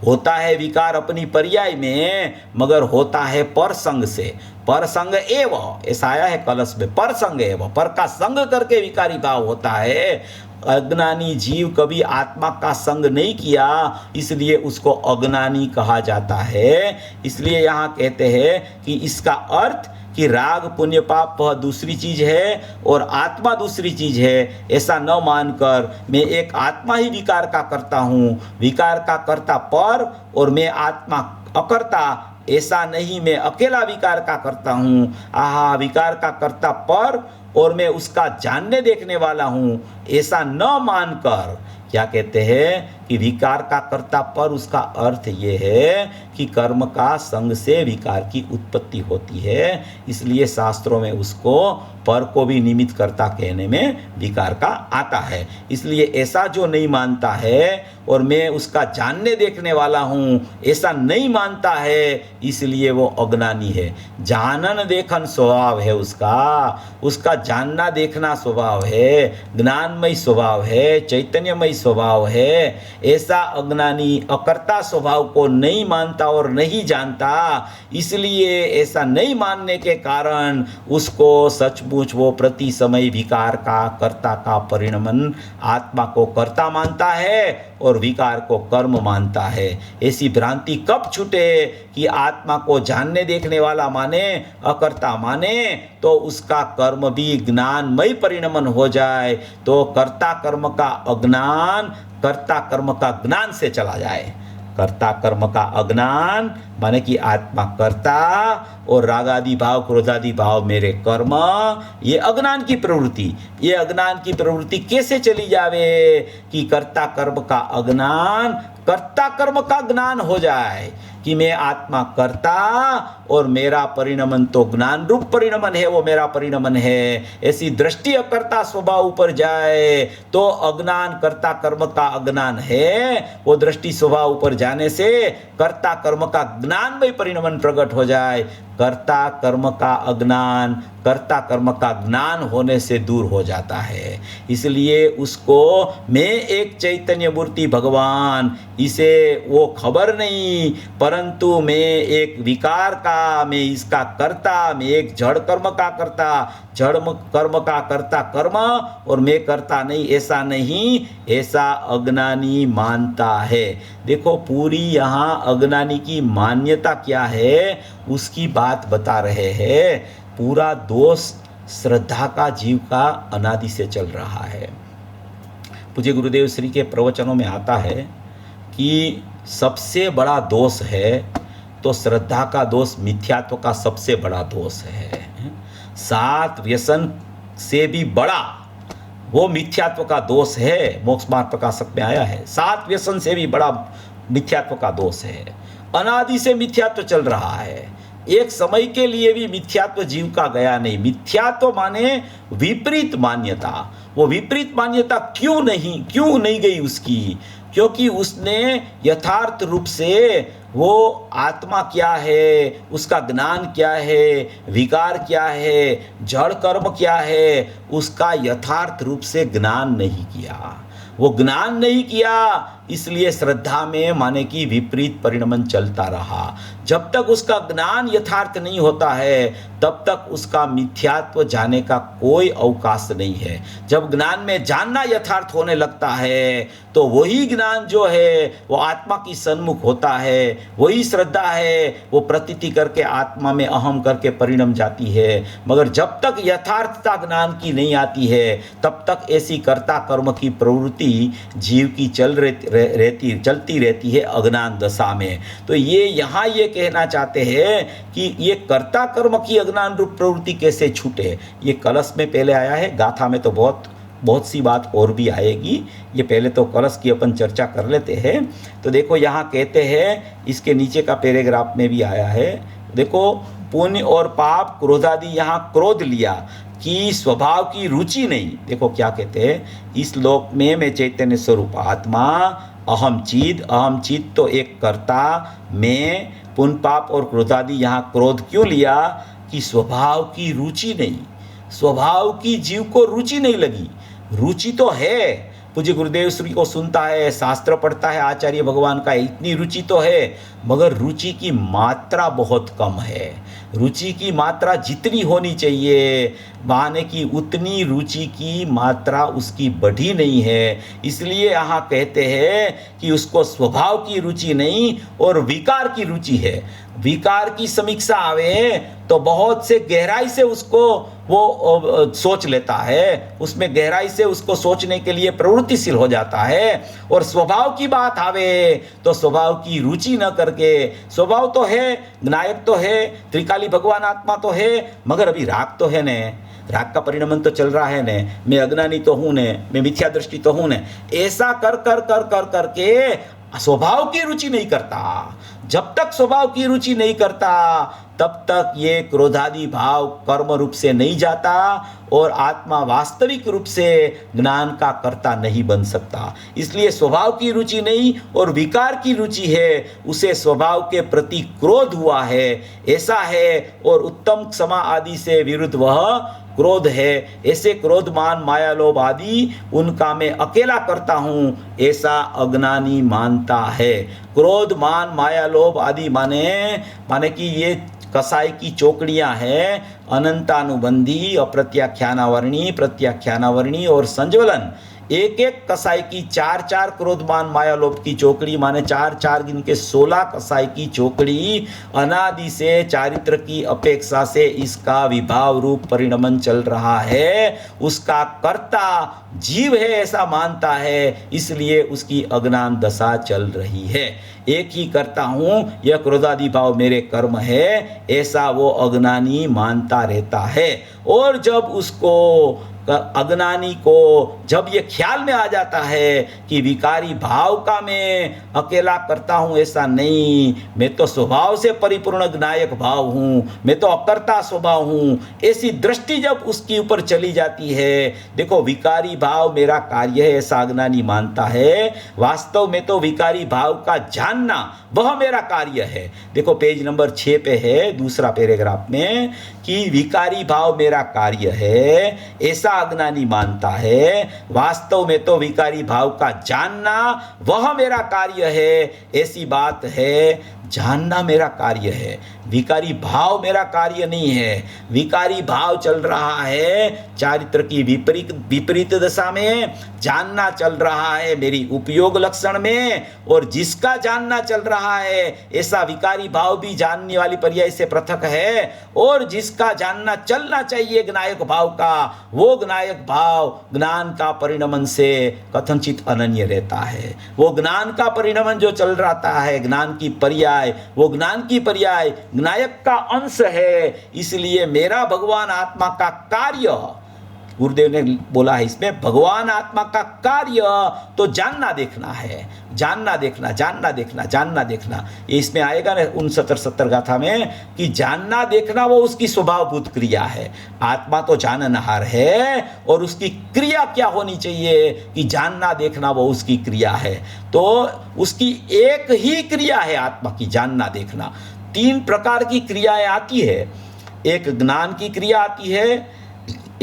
होता है विकार अपनी पर्याय में, मगर होता है पर संग से। पर संग एव, ऐसा आया है कलश में, पर संग एव, पर का संग करके विकारी भाव होता है। अज्ञानी जीव कभी आत्मा का संग नहीं किया, इसलिए उसको अज्ञानी कहा जाता है। इसलिए यहाँ कहते हैं कि इसका अर्थ कि राग पुण्य पाप वह दूसरी चीज है और आत्मा दूसरी चीज है, ऐसा न मानकर मैं एक आत्मा ही विकार का करता हूँ, विकार का कर्ता पर और मैं आत्मा अकर्ता, ऐसा नहीं। मैं अकेला विकार का करता हूँ, आहा विकार का कर्ता पर और मैं उसका जानने देखने वाला हूँ, ऐसा न मानकर क्या कहते हैं कि विकार का कर्ता पर, उसका अर्थ ये है कि कर्म का संग से विकार की उत्पत्ति होती है। इसलिए शास्त्रों में उसको पर को भी निमित्त कर्ता कहने में विकार का आता है। इसलिए ऐसा जो नहीं मानता है और मैं उसका जानने देखने वाला हूँ, ऐसा नहीं मानता है, इसलिए वो अज्ञानी है। जानन देखन स्वभाव है उसका जानना देखना स्वभाव है, ज्ञानमय स्वभाव है, चैतन्यमय स्वभाव है। ऐसा अज्ञानी अकर्ता स्वभाव को नहीं मानता और नहीं जानता, इसलिए ऐसा नहीं मानने के कारण उसको सचमुच वो प्रति समय विकार का कर्ता का परिणमन आत्मा को कर्ता मानता है और विकार को कर्म मानता है। ऐसी भ्रांति कब छूटे कि आत्मा को जानने देखने वाला माने, अकर्ता माने, तो उसका कर्म भी ज्ञानमय परिणमन हो जाए, तो कर्ता कर्म का अज्ञान कर्ता कर्म का ज्ञान से चला जाए। कर्ता कर्म का अज्ञान माने कि आत्मा कर्ता और रागादि भाव क्रोधादि भाव मेरे कर्म, ये अज्ञान की प्रवृत्ति। ये अज्ञान की प्रवृत्ति कैसे चली जावे कि कर्ता कर्म का अज्ञान कर्ता कर्म का ज्ञान हो जाए कि मैं आत्मा कर्ता और मेरा परिणमन तो ज्ञान रूप परिणमन है, वो मेरा परिणमन है। ऐसी दृष्टि अकर्ता स्वभाव ऊपर जाए तो अज्ञान कर्ता कर्म का अज्ञान है, वो दृष्टि स्वभाव ऊपर जाने से कर्ता कर्म का ज्ञानमय परिणमन प्रकट हो जाए। कर्ता कर्म का अज्ञान कर्ता कर्म का ज्ञान होने से दूर हो जाता है। इसलिए उसको मैं एक चैतन्य मूर्ति भगवान, इसे वो खबर नहीं, परंतु मैं एक विकार का, मैं इसका कर्ता, मैं एक जड़ कर्म का कर्ता, जड़ कर्म का कर्ता कर्म और मैं करता नहीं, ऐसा नहीं, ऐसा अज्ञानी मानता है। देखो पूरी यहाँ अज्ञानी की मान्यता क्या है उसकी बात बता रहे हैं। पूरा दोष श्रद्धा का जीव का अनादि से चल रहा है। पूज्य गुरुदेव श्री के प्रवचनों में आता है कि सबसे बड़ा दोष है तो श्रद्धा का दोष मिथ्यात्व का सबसे बड़ा दोष है। 7 व्यसन से भी बड़ा वो मिथ्यात्व का दोष है। मोक्ष मार्ग प्रकाशक में आया है 7 व्यसन से भी बड़ा मिथ्यात्व का दोष है। अनादि से मिथ्यात्व चल रहा है, एक समय के लिए भी मिथ्यात्व जीव का गया नहीं। मिथ्यात्व माने विपरीत मान्यता। वो विपरीत मान्यता क्यों नहीं गई उसकी? क्योंकि उसने यथार्थ रूप से वो आत्मा क्या है, उसका ज्ञान क्या है, विकार क्या है, जड़ कर्म क्या है, उसका यथार्थ रूप से ज्ञान नहीं किया। वो ज्ञान नहीं किया, इसलिए श्रद्धा में माने कि विपरीत परिणमन चलता रहा। जब तक उसका ज्ञान यथार्थ नहीं होता है तब तक उसका मिथ्यात्व जाने का कोई अवकाश नहीं है। जब ज्ञान में जानना यथार्थ होने लगता है तो वही ज्ञान जो है वो आत्मा की सन्मुख होता है, वही श्रद्धा है वो प्रतीति करके आत्मा में अहम करके परिणम जाती है। मगर जब तक यथार्थता ज्ञान की नहीं आती है तब तक ऐसी कर्ता कर्म की प्रवृत्ति जीव की चलती रहती है अज्ञान दशा में। तो ये यहाँ ये कहना चाहते हैं कि ये कर्ता कर्म की अज्ञान रूप प्रवृत्ति कैसे छूटे। ये कलश में पहले आया है, गाथा में तो बहुत सी बात और भी आएगी। ये पहले तो कलश की अपन चर्चा कर लेते हैं। तो देखो यहाँ कहते हैं, इसके नीचे का पैराग्राफ में भी आया है, देखो पुण्य और पाप क्रोधादि, यहाँ क्रोध लिया कि स्वभाव की रुचि नहीं। देखो क्या कहते हैं, इस लोक में मैं चैतन्य स्वरूप आत्मा अहम चिद तो एक कर्ता में, पुण्य पाप और क्रोधादि, यहाँ क्रोध क्यों लिया कि स्वभाव की रुचि नहीं, स्वभाव की जीव को रुचि नहीं लगी। रुचि तो है, पूज्य गुरुदेव श्री को सुनता है, शास्त्र पढ़ता है, आचार्य भगवान का, इतनी रुचि तो है, मगर रुचि की मात्रा बहुत कम है। रुचि की मात्रा जितनी होनी चाहिए माने कि उतनी रुचि की मात्रा उसकी बढ़ी नहीं है। इसलिए यहाँ कहते हैं कि उसको स्वभाव की रुचि नहीं और विकार की रुचि है। विकार की समीक्षा आवे तो बहुत से गहराई से उसको वो सोच लेता है, उसमें गहराई से उसको सोचने के लिए प्रवृत्तिशील हो जाता है। और स्वभाव की बात आवे तो स्वभाव की रुचि न करके, स्वभाव तो है, नायक तो है, त्रिकाली भगवान आत्मा तो है, मगर अभी राग तो है ने, राग का परिणमन तो चल रहा है ने, मैं अज्ञानी तो हूँ ने, मैं मिथ्या दृष्टि तो हूँ ने, ऐसा कर कर कर कर करके स्वभाव की रुचि नहीं करता। जब तक स्वभाव की रुचि नहीं करता तब तक ये क्रोधादि भाव कर्म रूप से नहीं जाता और आत्मा वास्तविक रूप से ज्ञान का कर्ता नहीं बन सकता। इसलिए स्वभाव की रुचि नहीं और विकार की रुचि है, उसे स्वभाव के प्रति क्रोध हुआ है, ऐसा है। और उत्तम क्षमा आदि से विरुद्ध वह क्रोध है। ऐसे क्रोध मान माया लोभ आदि उनका मैं अकेला करता हूँ, ऐसा अज्ञानी मानता है। क्रोध मान माया लोभ आदि माने कि ये कसाई की चौकड़ियाँ हैं, अनंतानुबंधी, अप्रत्याख्यानावर्णी, प्रत्याख्यानावर्णी और संज्वलन। एक एक कसाई की 4 क्रोधमान माया लोभ की चौकड़ी, माने 4 गिन के 16 कसाई की चौकड़ी अनादि से चारित्र की अपेक्षा से इसका विभाव रूप परिणमन चल रहा है। उसका कर्ता जीव है ऐसा मानता है, इसलिए उसकी अज्ञान दशा चल रही है। एक ही करता हूँ, यह क्रोधादि भाव मेरे कर्म है, ऐसा वो अज्ञानी मानता रहता है। और जब उसको अज्ञानी को जब ये ख्याल में आ जाता है कि विकारी भाव का मैं अकेला करता हूँ, ऐसा नहीं, मैं तो स्वभाव से परिपूर्ण ज्ञायक भाव हूँ, मैं तो अकर्ता स्वभाव हूँ, ऐसी दृष्टि जब उसके ऊपर चली जाती है, देखो विकारी भाव मेरा कार्य है ऐसा अज्ञानी मानता है। वास्तव में तो विकारी भाव का जानना वह मेरा कार्य है। देखो पेज नंबर 6 पे है, दूसरा पैराग्राफ में, कि विकारी भाव मेरा कार्य है ऐसा अज्ञानी मानता है। वास्तव में तो विकारी भाव का जानना वह मेरा कार्य है, ऐसी बात है। जानना मेरा कार्य है, विकारी भाव मेरा कार्य नहीं है। विकारी भाव चल रहा है चारित्र की विपरीत दशा में, जानना चल रहा है मेरी उपयोग लक्षण में, और जिसका जानना चल रहा है ऐसा विकारी भाव भी जानने वाली पर्याय से पृथक है। और जिसका जानना चलना चाहिए ज्ञायक भाव का, वो ज्ञायक भाव ज्ञान का परिणमन से कथनचित अनन्य रहता है। वो ज्ञान का परिणमन जो चल रहा है, ज्ञान की पर्याय, वो ज्ञान की पर्याय ज्ञायक का अंश है। इसलिए मेरा भगवान आत्मा का कार्य, गुरुदेव ने बोला है इसमें, भगवान आत्मा का कार्य तो जानना देखना है, जानना देखना, जानना देखना, जानना देखना। ये इसमें आएगा ना 69-70 गाथा में कि जानना देखना वो उसकी स्वभावभूत क्रिया है। आत्मा तो जाननहार है और उसकी क्रिया क्या होनी चाहिए कि जानना देखना वो उसकी क्रिया है। तो उसकी एक ही क्रिया है आत्मा की, जानना देखना। 3 प्रकार की क्रियाएं आती है, एक ज्ञान की क्रिया आती है,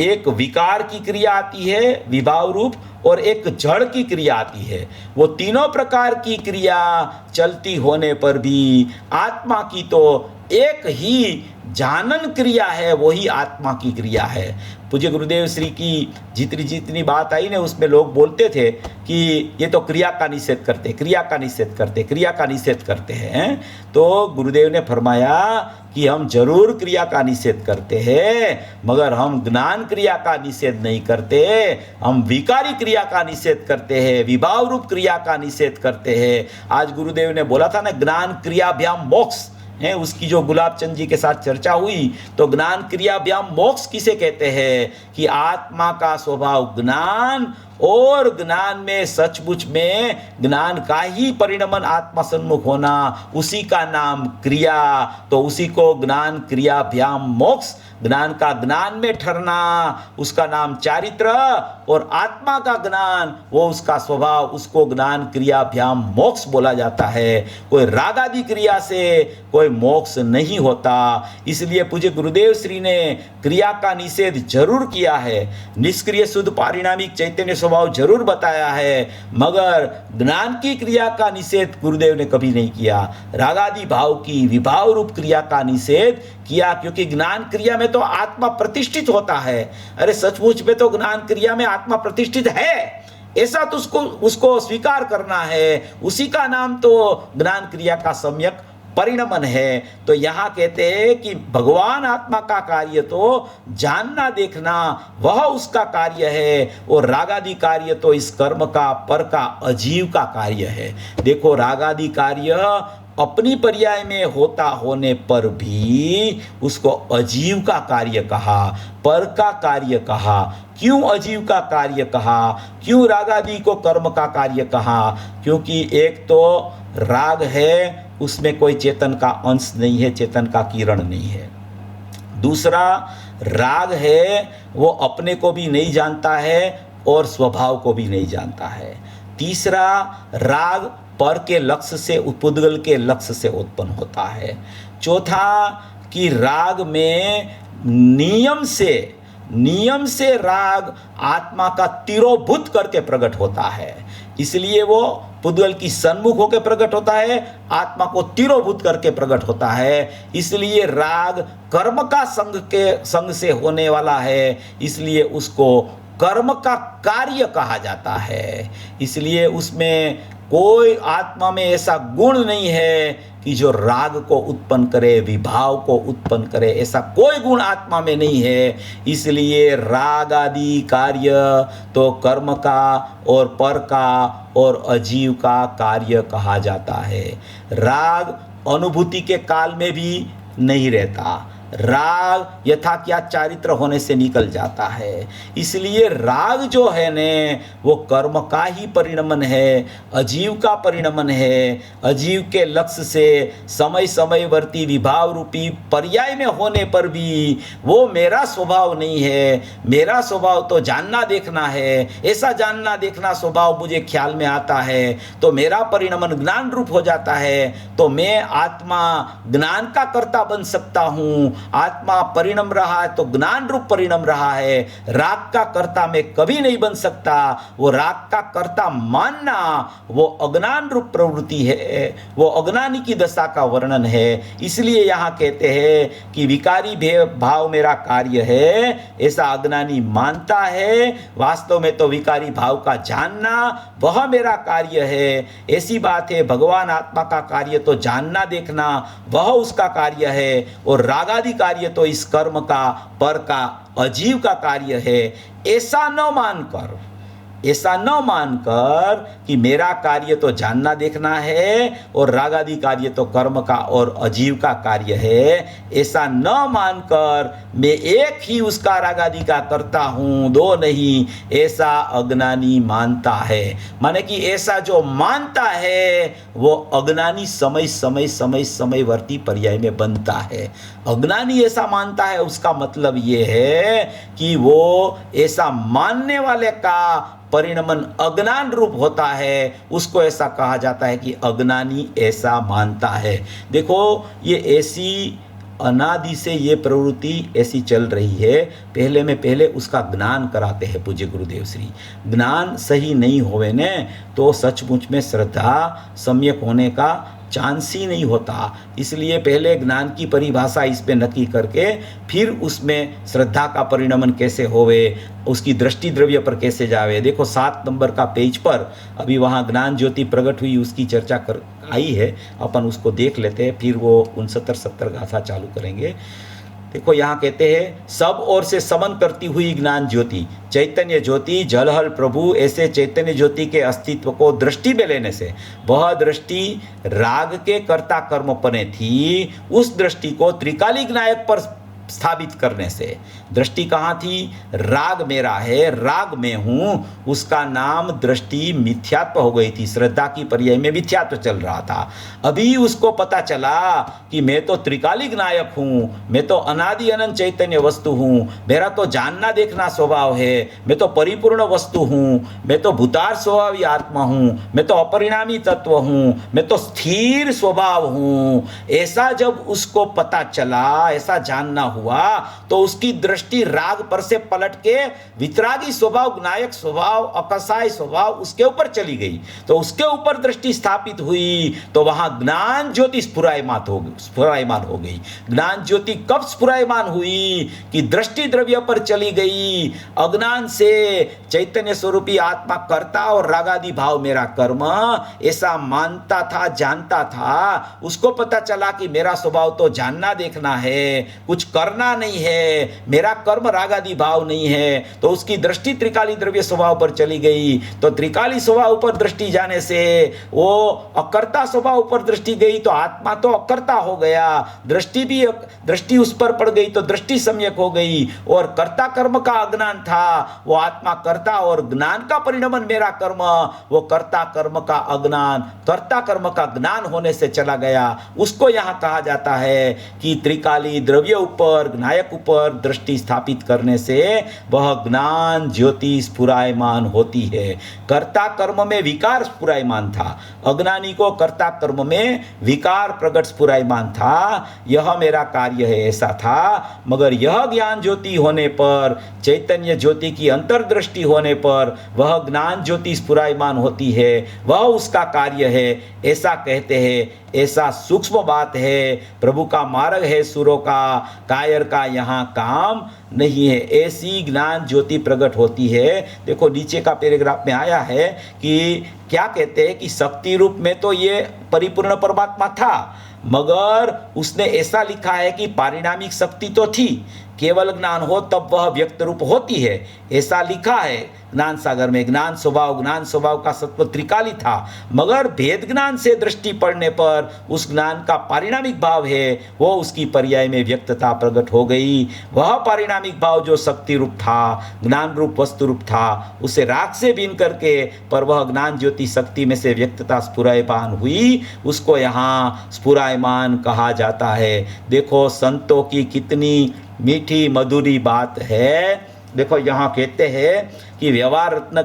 एक विकार की क्रिया आती है विभाव रूप, और एक जड़ की क्रिया आती है। वो तीनों प्रकार की क्रिया चलती होने पर भी आत्मा की तो एक ही जानन क्रिया है, वही आत्मा की क्रिया है। पूज्य गुरुदेव श्री की जितनी जितनी बात आई ना, उसमें लोग बोलते थे कि ये तो क्रिया का निषेध करते, क्रिया का निषेध करते, क्रिया का निषेध करते हैं। तो गुरुदेव ने फरमाया कि हम जरूर क्रिया का निषेध करते हैं, मगर हम ज्ञान क्रिया का निषेध नहीं करते, हम विकारी क्रिया का निषेध करते हैं, विभाव रूप क्रिया का निषेध करते हैं। आज गुरुदेव ने बोला था ना, ज्ञान क्रियाभ्याम मोक्ष है, उसकी जो गुलाब चंद जी के साथ चर्चा हुई, तो ज्ञान क्रियाभ्याम मोक्ष किसे कहते हैं कि आत्मा का स्वभाव ज्ञान, और ज्ञान में सचमुच में ज्ञान का ही परिणमन आत्मा सन्मुख होना, उसी का नाम क्रिया। तो उसी को ज्ञान क्रियाभ्याम मोक्ष, ज्ञान का ज्ञान में ठहरना, उसका नाम चारित्र, और आत्मा का ज्ञान वो उसका स्वभाव, उसको ज्ञान क्रियाभ्याम मोक्ष बोला जाता है। कोई राग आदि क्रिया से कोई मोक्ष नहीं होता। इसलिए पूज्य गुरुदेव श्री ने क्रिया का निषेध जरूर किया है, निष्क्रिय शुद्ध पारिणामिक चैतन्य स्वभाव जरूर बताया है, मगर ज्ञान की क्रिया का निषेध गुरुदेव ने कभी नहीं किया। रागादि भाव की विभाव रूप क्रिया का निषेध किया, क्योंकि ज्ञान क्रिया में तो आत्मा प्रतिष्ठित होता है। अरे सचमुच में तो ज्ञान क्रिया में आत्मा प्रतिष्ठित है, ऐसा तो उसको स्वीकार करना है। उसी का नाम तो ज्ञान क्रिया का सम्यक परिणमन है। तो यहाँ कहते हैं कि भगवान आत्मा का कार्य तो जानना देखना, वह उसका कार्य है, और रागादि कार्य तो इस कर्म का, पर का, अजीव का कार्य है। देखो, रागादि कार्य अपनी पर्याय में होता होने पर भी उसको अजीव का कार्य कहा, पर का कार्य कहा। क्यों अजीव का कार्य कहा, क्यों रागादि को कर्म का कार्य कहा? क्योंकि एक तो राग है, उसमें कोई चेतन का अंश नहीं है, चेतन का किरण नहीं है। दूसरा, राग है वो अपने को भी नहीं जानता है और स्वभाव को भी नहीं जानता है। तीसरा, राग पर के लक्ष्य से, पुद्गल के लक्ष्य से उत्पन्न होता है। चौथा, कि राग में नियम से राग आत्मा का तिरोभूत करके प्रकट होता है, इसलिए वो पुद्गल की सन्मुख होकर प्रकट होता है, आत्मा को तिरोभूत करके प्रकट होता है। इसलिए राग कर्म का संग से होने वाला है, इसलिए उसको कर्म का कार्य कहा जाता है। इसलिए उसमें कोई आत्मा में ऐसा गुण नहीं है कि जो राग को उत्पन्न करे, विभाव को उत्पन्न करे, ऐसा कोई गुण आत्मा में नहीं है। इसलिए राग आदि कार्य तो कर्म का और पर का और अजीव का कार्य कहा जाता है। राग अनुभूति के काल में भी नहीं रहता, राग यथा क्या चारित्र होने से निकल जाता है। इसलिए राग जो है ने वो कर्म का ही परिणमन है, अजीव का परिणमन है। अजीव के लक्ष्य से समय समयवर्ती विभाव रूपी पर्याय में होने पर भी वो मेरा स्वभाव नहीं है। मेरा स्वभाव तो जानना देखना है, ऐसा जानना देखना स्वभाव मुझे ख्याल में आता है तो मेरा परिणमन ज्ञान रूप हो जाता है। तो मैं आत्मा ज्ञान का कर्ता बन सकता हूँ। आत्मा परिणम रहा है तो ज्ञान रूप परिणम रहा है। राग का कर्ता मैं कभी नहीं बन सकता। वो राग का कर्ता मानना वो अज्ञान रूप प्रवृत्ति है, वो अज्ञानी की दशा का वर्णन है। इसलिए यहाँ कहते हैं कि विकारी भाव मेरा कार्य है, ऐसा अज्ञानी मानता है। वास्तव में तो विकारी भाव का जानना वह मेरा कार्य है। ऐसी बात है, भगवान आत्मा का कार्य तो जानना देखना वह उसका कार्य है, और रागादि कार्य तो इस कर्म का, पर का, अजीव का कार्य है। ऐसा न मानकर कि मेरा कार्य तो जानना देखना है और रागादि कार्य तो कर्म का और अजीव का कार्य है, ऐसा न मानकर मैं एक ही उसका रागादि का करता हूँ, दो नहीं, ऐसा अज्ञानी मानता है। माने कि ऐसा जो मानता है वो अज्ञानी समयवर्ती पर्याय में बनता है। अज्ञानी ऐसा मानता है, उसका मतलब ये है कि वो ऐसा मानने वाले का परिणमन अज्ञान रूप होता है, उसको ऐसा कहा जाता है कि अज्ञानी ऐसा मानता है। देखो, ये ऐसी अनादि से ये प्रवृत्ति ऐसी चल रही है। पहले में पहले उसका ज्ञान कराते हैं पूज्य गुरुदेव श्री। ज्ञान सही नहीं होवे ने तो सचमुच में श्रद्धा सम्यक होने का चांस ही नहीं होता। इसलिए पहले ज्ञान की परिभाषा इस पे नक्की करके फिर उसमें श्रद्धा का परिणमन कैसे होवे, उसकी दृष्टि द्रव्य पर कैसे जावे। देखो 7 नंबर का पेज पर अभी वहाँ ज्ञान ज्योति प्रकट हुई, उसकी चर्चा कर आई है, अपन उसको देख लेते हैं, फिर वो 69-70 गाथा चालू करेंगे। देखो यहाँ कहते हैं, सब ओर से समन करती हुई ज्ञान ज्योति, चैतन्य ज्योति, जलहल प्रभु, ऐसे चैतन्य ज्योति के अस्तित्व को दृष्टि में लेने से, वह दृष्टि राग के कर्ता कर्मपने थी, उस दृष्टि को त्रिकालिक नायक पर स्थापित करने से। दृष्टि कहाँ थी? राग मेरा है, राग में हूँ, उसका नाम दृष्टि मिथ्यात्व हो गई थी। श्रद्धा की पर्याय में मिथ्यात्व चल रहा था। अभी उसको पता चला कि मैं तो त्रिकालिक नायक हूँ, मैं तो अनादि अनंत चैतन्य वस्तु हूँ, मेरा तो जानना देखना स्वभाव है, मैं तो परिपूर्ण वस्तु हूँ, मैं तो भूतार स्वभावी आत्मा हूँ, मैं तो अपरिणामी तत्व हूँ, मैं तो स्थिर स्वभाव हूँ। ऐसा जब उसको पता चला, ऐसा जानना हुआ, तो उसकी दृष्टि राग पर से पलट के वितरागी स्वभाव, नायक स्वभाव, अकसाय स्वभाव उसके ऊपर चली गई। तो उसके ऊपर दृष्टि स्थापित हुई तो वहां ज्ञान ज्योति स्फुरायमान हो गई। ज्ञान ज्योति कब स्फुरायमान हुई कि दृष्टि द्रव्य पर चली गई। अज्ञान से चैतन्य स्वरूपी आत्मा कर्ता और रागादि भाव मेरा कर्म ऐसा मानता था, जानता था। उसको पता चला कि मेरा स्वभाव तो जानना देखना है, कुछ करना नहीं है, मेरा कर्म रागादि भाव नहीं है। तो उसकी दृष्टि त्रिकाली द्रव्य स्वभाव पर चली गई। तो त्रिकाली स्वभाव पर दृष्टि जाने से वो अकर्ता स्वभाव पर दृष्टि गई तो आत्मा तो अकर्ता हो गया। दृष्टि उस पर पड़ गई तो दृष्टि सम्यक हो गई। और कर्ता कर्म का अज्ञान था, वो आत्मा कर्ता, और ज्ञान का परिणमन मेरा कर्म, वो कर्ता कर्म का अज्ञान कर्ता कर्म का ज्ञान होने से चला गया। उसको यहाँ कहा जाता है कि त्रिकाली द्रव्य ऊपर, नायक ऊपर दृष्टि स्थापित करने से वह ज्ञान ज्योति स्फुरायमान होती है। कर्ता कर्म में विकार स्फुरायमान था, अज्ञानी को कर्ता कर्म में विकार प्रकट स्फुरायमान था। यह मेरा कार्य है, ऐसा था। मगर यह ज्ञान ज्योति होने पर, चैतन्य ज्योति की अंतर्दृष्टि होने पर वह ज्ञान ज्योति स्फुरायमान होती है, वह उसका कार्य है, ऐसा कहते हैं। ऐसा सूक्ष्म बात है। प्रभु का मार्ग है सुरों का, कायर का यहाँ काम नहीं है। ऐसी ज्ञान ज्योति प्रकट होती है। देखो नीचे का पैराग्राफ में आया है कि क्या कहते हैं कि शक्ति रूप में तो ये परिपूर्ण परमात्मा था, मगर उसने ऐसा लिखा है कि पारिणामिक शक्ति तो थी, केवल ज्ञान हो तब वह व्यक्त रूप होती है, ऐसा लिखा है ज्ञान सागर में। ज्ञान स्वभाव का सत्व त्रिकाली था, मगर भेद ज्ञान से दृष्टि पड़ने पर उस ज्ञान का पारिणामिक भाव है, वो उसकी पर्याय में व्यक्तता प्रकट हो गई। वह पारिणामिक भाव जो शक्ति रूप था, ज्ञान रूप वस्तु रूप था, उसे राग से भिन्न करके पर वह ज्ञान ज्योति शक्ति में से व्यक्तता स्फुरायमान हुई, उसको यहाँ स्फुरायमान कहा जाता है। देखो संतों की कितनी मीठी मधुरी बात है। देखो यहाँ कहते हैं कि व्यवहार रत्न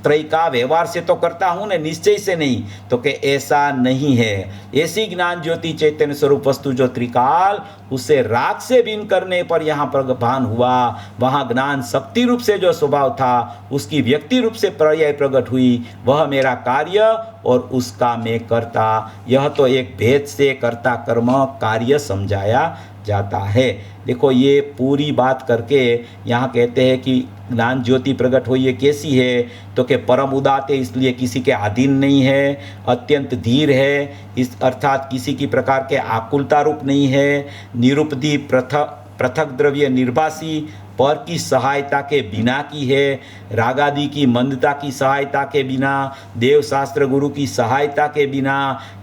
त्रय का व्यवहार से तो करता हूँ ने, निश्चय से नहीं। तो कि ऐसा नहीं है। ऐसी ज्ञान ज्योति चैतन्य स्वरूप वस्तु जो त्रिकाल, उसे राग से भिन्न करने पर यहाँ पर भान हुआ। वहाँ ज्ञान शक्ति रूप से जो स्वभाव था, उसकी व्यक्ति रूप से पर्याय प्रकट हुई। वह मेरा कार्य और उसका मैं करता। यह तो एक भेद से कर्ता कर्म कार्य समझाया जाता है। देखो ये पूरी बात करके यहाँ कहते हैं कि ज्ञान ज्योति प्रकट हुई है, कैसी है? तो कि परम उदात है, इसलिए किसी के अधीन नहीं है, अत्यंत धीर है, इस अर्थात किसी की प्रकार के आकुलता रूप नहीं है, निरुपदी पृथक द्रव्य निर्वासी, पर की सहायता के बिना की है, रागादि की मंदता की सहायता के बिना, देव शास्त्र गुरु की सहायता के बिना,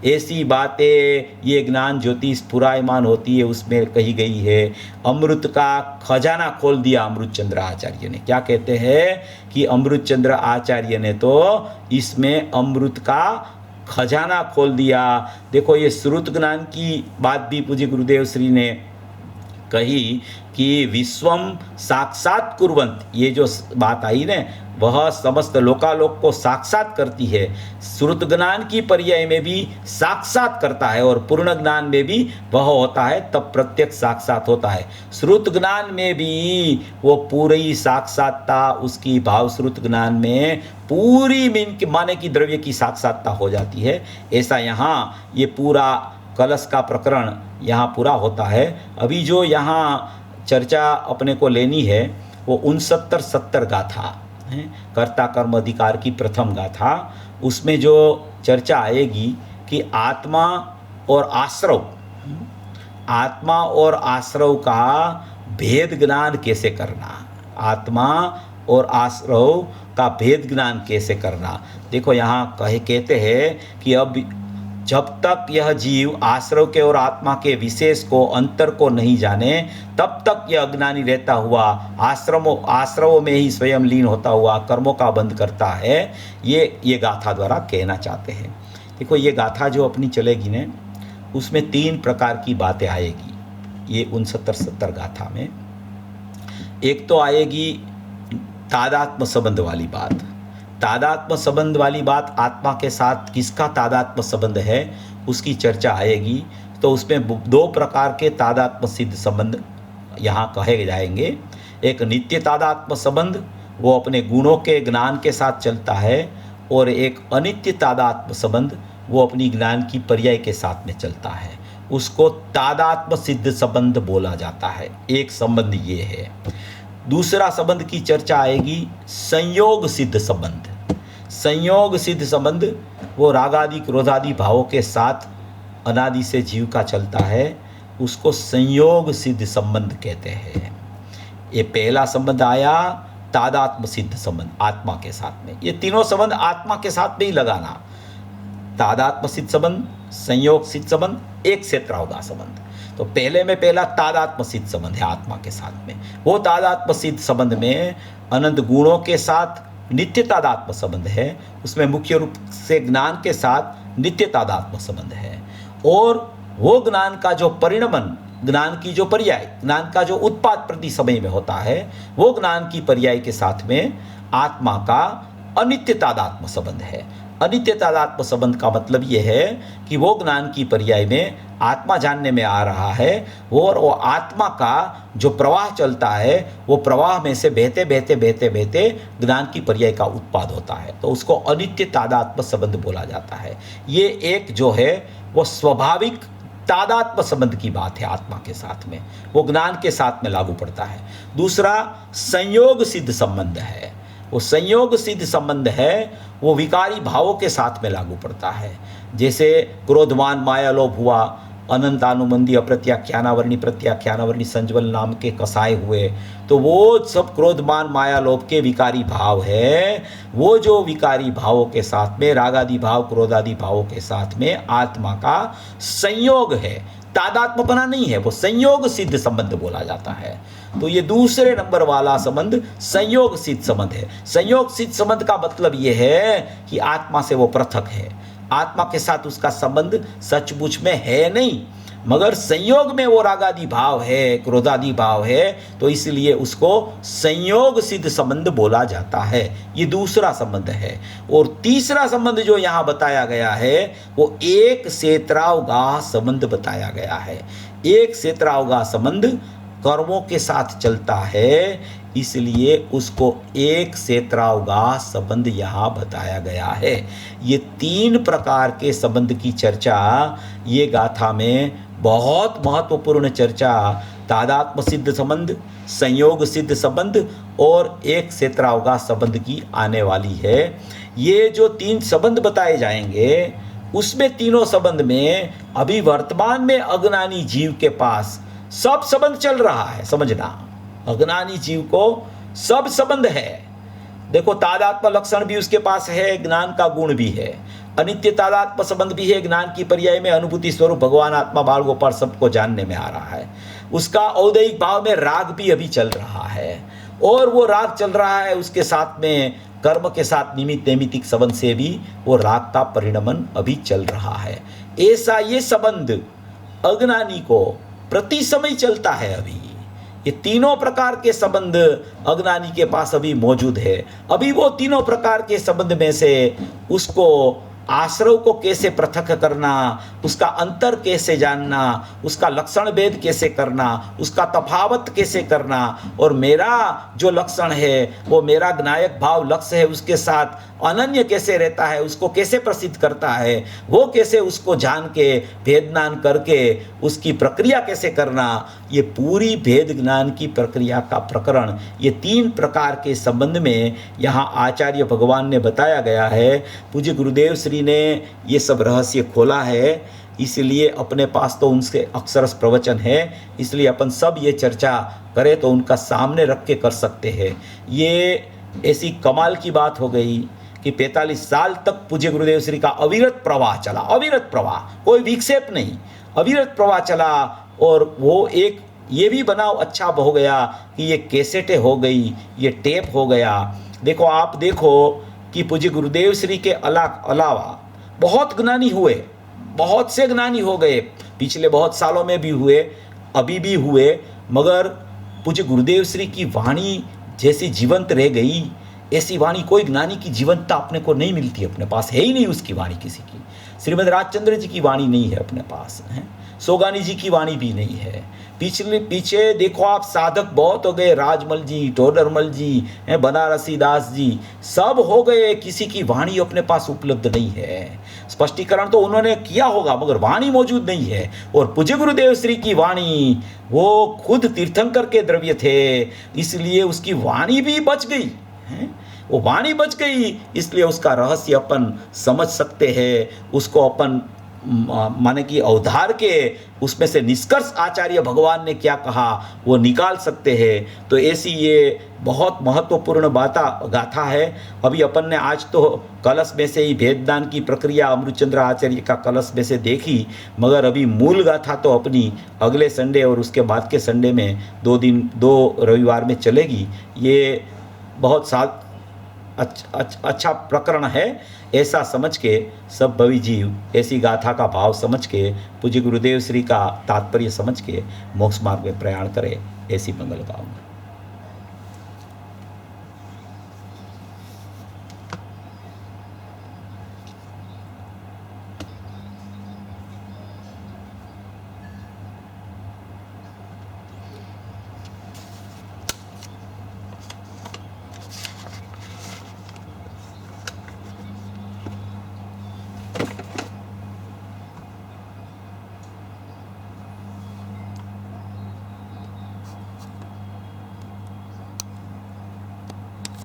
ऐसी बातें ये ज्ञान ज्योति स्फुरायमान होती है, उसमें कही गई है। अमृत का खजाना खोल दिया अमृत चंद्र आचार्य ने। क्या कहते हैं कि अमृत चंद्र आचार्य ने तो इसमें अमृत का खजाना खोल दिया। देखो ये श्रुत ज्ञान की बात भी पूज्य गुरुदेव श्री ने कही कि विश्वम साक्षात कुर्वन्त, ये जो बात आई न, वह समस्त लोकालोक को साक्षात करती है। श्रुत ज्ञान की पर्याय में भी साक्षात करता है और पूर्ण ज्ञान में भी वह होता है, तब प्रत्यक्ष साक्षात होता है। श्रुत ज्ञान में भी वो पूरी साक्षात्ता, उसकी भाव श्रुत ज्ञान में पूरी मीन के माने की द्रव्य की साक्षात्ता हो जाती है। ऐसा यहाँ ये पूरा कलश का प्रकरण यहाँ पूरा होता है। अभी जो यहाँ चर्चा अपने को लेनी है वो 69-70 गाथा है, कर्ता कर्म अधिकार की प्रथम गाथा। उसमें जो चर्चा आएगी कि आत्मा और आश्रव, आत्मा और आश्रव का भेद ज्ञान कैसे करना, आत्मा और आश्रव का भेद ज्ञान कैसे करना। देखो यहाँ कहते हैं कि अब जब तक यह जीव आश्रव के और आत्मा के विशेष को, अंतर को नहीं जाने, तब तक यह अज्ञानी रहता हुआ आश्रवों में ही स्वयं लीन होता हुआ कर्मों का बंध करता है। ये गाथा द्वारा कहना चाहते हैं। देखो ये गाथा जो अपनी चलेगी ने, उसमें 3 प्रकार की बातें आएगी ये 69-70 गाथा में। एक तो आएगी तादात्म्य संबंध वाली बात। तादात्म्य संबंध वाली बात, आत्मा के साथ किसका तादात्म्य संबंध है उसकी चर्चा आएगी। तो उसमें 2 प्रकार के तादात्म्य सिद्ध संबंध यहाँ कहे जाएंगे। एक नित्य तादात्म्य संबंध, वो अपने गुणों के ज्ञान के साथ चलता है, और एक अनित्य तादात्म्य संबंध, वो अपनी ज्ञान की पर्याय के साथ में चलता है। उसको तादात्म्य सिद्ध संबंध बोला जाता है। एक संबंध ये है। दूसरा संबंध की चर्चा आएगी संयोग सिद्ध संबंध। संयोग सिद्ध संबंध वो रागादि क्रोधादि भावों के साथ अनादि से जीव का चलता है, उसको संयोग सिद्ध संबंध कहते हैं। ये पहला संबंध आया तादात्म्य सिद्ध संबंध आत्मा के साथ में। ये तीनों संबंध आत्मा के साथ में ही लगाना, तादात्म्य सिद्ध संबंध, संयोग सिद्ध संबंध, एक क्षेत्रावगा संबंध। तो पहले में पहला तादात्म्य सिद्ध संबंध है आत्मा के साथ में। वो तादात्म्य सिद्ध संबंध में अनंत गुणों के साथ नित्य तादात्म्य संबंध है। उसमें मुख्य रूप से ज्ञान के साथ नित्य तादात्म्य संबंध है। और वो ज्ञान का जो परिणमन, ज्ञान की जो पर्याय, ज्ञान का जो उत्पाद प्रति समय में होता है, वो ज्ञान की पर्याय के साथ में आत्मा का अनित्य तादात्म्य संबंध है। अनित्य तादात्म्य संबंध का मतलब ये है कि वो ज्ञान की पर्याय में आत्मा जानने में आ रहा है, और वो आत्मा का जो प्रवाह चलता है, वो प्रवाह में से बहते बहते बहते बहते ज्ञान की पर्याय का उत्पाद होता है। तो उसको अनित्य तादात्म्य संबंध बोला जाता है। ये एक जो है वो स्वाभाविक तादात्म्य संबंध की बात है आत्मा के साथ में, वो ज्ञान के साथ में लागू पड़ता है। दूसरा संयोग सिद्ध संबंध है। वो संयोग सिद्ध संबंध है, वो विकारी भावों के साथ में लागू पड़ता है। जैसे क्रोधमान माया लोभ हुआ, अनंतानुबंधी अप्रत्याख्यानावर्णी प्रत्याख्यानावर्णी संज्वल नाम के कसाय हुए, तो वो सब क्रोधमान माया लोभ के विकारी भाव है। वो जो विकारी भावों के साथ में रागादि भाव क्रोधादि भावों के साथ में आत्मा का संयोग है, तादात्म्यपना नहीं है, वो संयोग सिद्ध संबंध बोला जाता है। तो ये दूसरे नंबर वाला संबंध संयोग सिद्ध संबंध है। संयोग सिद्ध संबंध का मतलब ये है कि आत्मा से वो पृथक है, आत्मा के साथ उसका संबंध सचमुच में है नहीं, मगर संयोग में वो रागादि भाव है, क्रोधादि भाव है, तो इसलिए उसको संयोग सिद्ध संबंध बोला जाता है। ये दूसरा संबंध है। और तीसरा संबंध जो यहाँ बताया गया है वो एक क्षेत्रावगाह संबंध बताया गया है। एक क्षेत्रावगाह संबंध कर्मों के साथ चलता है, इसलिए उसको एक क्षेत्रावगाह संबंध यहाँ बताया गया है। ये 3 प्रकार के संबंध की चर्चा ये गाथा में बहुत महत्वपूर्ण चर्चा, तादात्म्य सिद्ध संबंध, संयोग सिद्ध संबंध और एक क्षेत्रावगाह संबंध की आने वाली है। ये जो 3 संबंध बताए जाएंगे, उसमें तीनों संबंध में अभी वर्तमान में अज्ञानी जीव के पास सब संबंध चल रहा है। समझना, अज्ञानी जीव को सब संबंध है। देखो, तादात्म्य लक्षण भी उसके पास है, ज्ञान का गुण भी है, अनित्य तादात्म्य संबंध भी है, ज्ञान की पर्याय में अनुभूति स्वरूप भगवान आत्मा बाल गोपाल सबको जानने में आ रहा है। उसका औदैहिक भाव में राग भी अभी चल रहा है, और वो राग चल रहा है उसके साथ में कर्म के साथ निमित्त नैमित्तिक संबंध से भी वो राग का परिणमन अभी चल रहा है। ऐसा ये संबंध अज्ञानी को प्रति समय चलता है। अभी ये तीनों प्रकार के संबंध अज्ञानी के पास अभी मौजूद है। अभी वो तीनों प्रकार के संबंध में से उसको आश्रव को कैसे पृथक करना, उसका अंतर कैसे जानना, उसका लक्षण भेद कैसे करना, उसका तफावत कैसे करना, और मेरा जो लक्षण है वो मेरा ज्ञायक भाव लक्ष्य है उसके साथ अनन्य कैसे रहता है, उसको कैसे प्रसिद्ध करता है, वो कैसे उसको जान के भेद ज्ञान करके उसकी प्रक्रिया कैसे करना, ये पूरी भेद ज्ञान की प्रक्रिया का प्रकरण ये 3 प्रकार के संबंध में यहाँ आचार्य भगवान ने बताया गया है। पूज्य गुरुदेव श्री ने ये सब रहस्य खोला है, इसलिए अपने पास तो उनसे अक्षरश प्रवचन है, इसलिए अपन सब ये चर्चा करें तो उनका सामने रख के कर सकते हैं। ये ऐसी कमाल की बात हो गई कि 45 साल तक पूज्य गुरुदेव श्री का अविरत प्रवाह चला, अविरत प्रवाह, कोई विक्षेप नहीं, अविरत प्रवाह चला। और वो एक ये भी बनाव अच्छा हो गया कि ये कैसेटें हो गई, ये टेप हो गया। देखो आप देखो कि पूज्य गुरुदेव श्री के अलावा बहुत ज्ञानी हुए, बहुत से ज्ञानी हो गए, पिछले बहुत सालों में भी हुए, अभी भी हुए, मगर पूज्य गुरुदेव श्री की वाणी जैसी जीवंत रह गई, ऐसी वाणी कोई ज्ञानी की जीवंतता अपने को नहीं मिलती, अपने पास है ही नहीं उसकी वाणी किसी की। श्रीमद् राजचंद्र जी की वाणी नहीं है अपने पास, है सोगानी जी की वाणी भी नहीं है। पीछे देखो आप साधक बहुत हो गए, राजमल जी, टोडरमल जी, हैं बनारसी दास जी, सब हो गए, किसी की वाणी अपने पास उपलब्ध नहीं है। स्पष्टीकरण तो उन्होंने किया होगा मगर वाणी मौजूद नहीं है। और पूज्य गुरुदेव श्री की वाणी वो खुद तीर्थंकर के द्रव्य थे, इसलिए उसकी वाणी भी बच गई है, वो वाणी बच गई, इसलिए उसका रहस्य अपन समझ सकते हैं, उसको अपन माने कि अवधार के उसमें से निष्कर्ष आचार्य भगवान ने क्या कहा वो निकाल सकते हैं। तो ऐसी ये बहुत महत्वपूर्ण गाथा है। अभी अपन ने आज तो कलश में से ही भेददान की प्रक्रिया अमृतचंद्र आचार्य का कलश में से देखी, मगर अभी मूल गाथा तो अपनी अगले संडे और उसके बाद के संडे में 2 रविवार में चलेगी। ये बहुत अच्छा प्रकरण है, ऐसा समझ के सब भवी जीव ऐसी गाथा का भाव समझ के पूज्य गुरुदेव श्री का तात्पर्य समझ के मोक्ष मार्ग में प्रयाण करें, ऐसी मंगल कामना।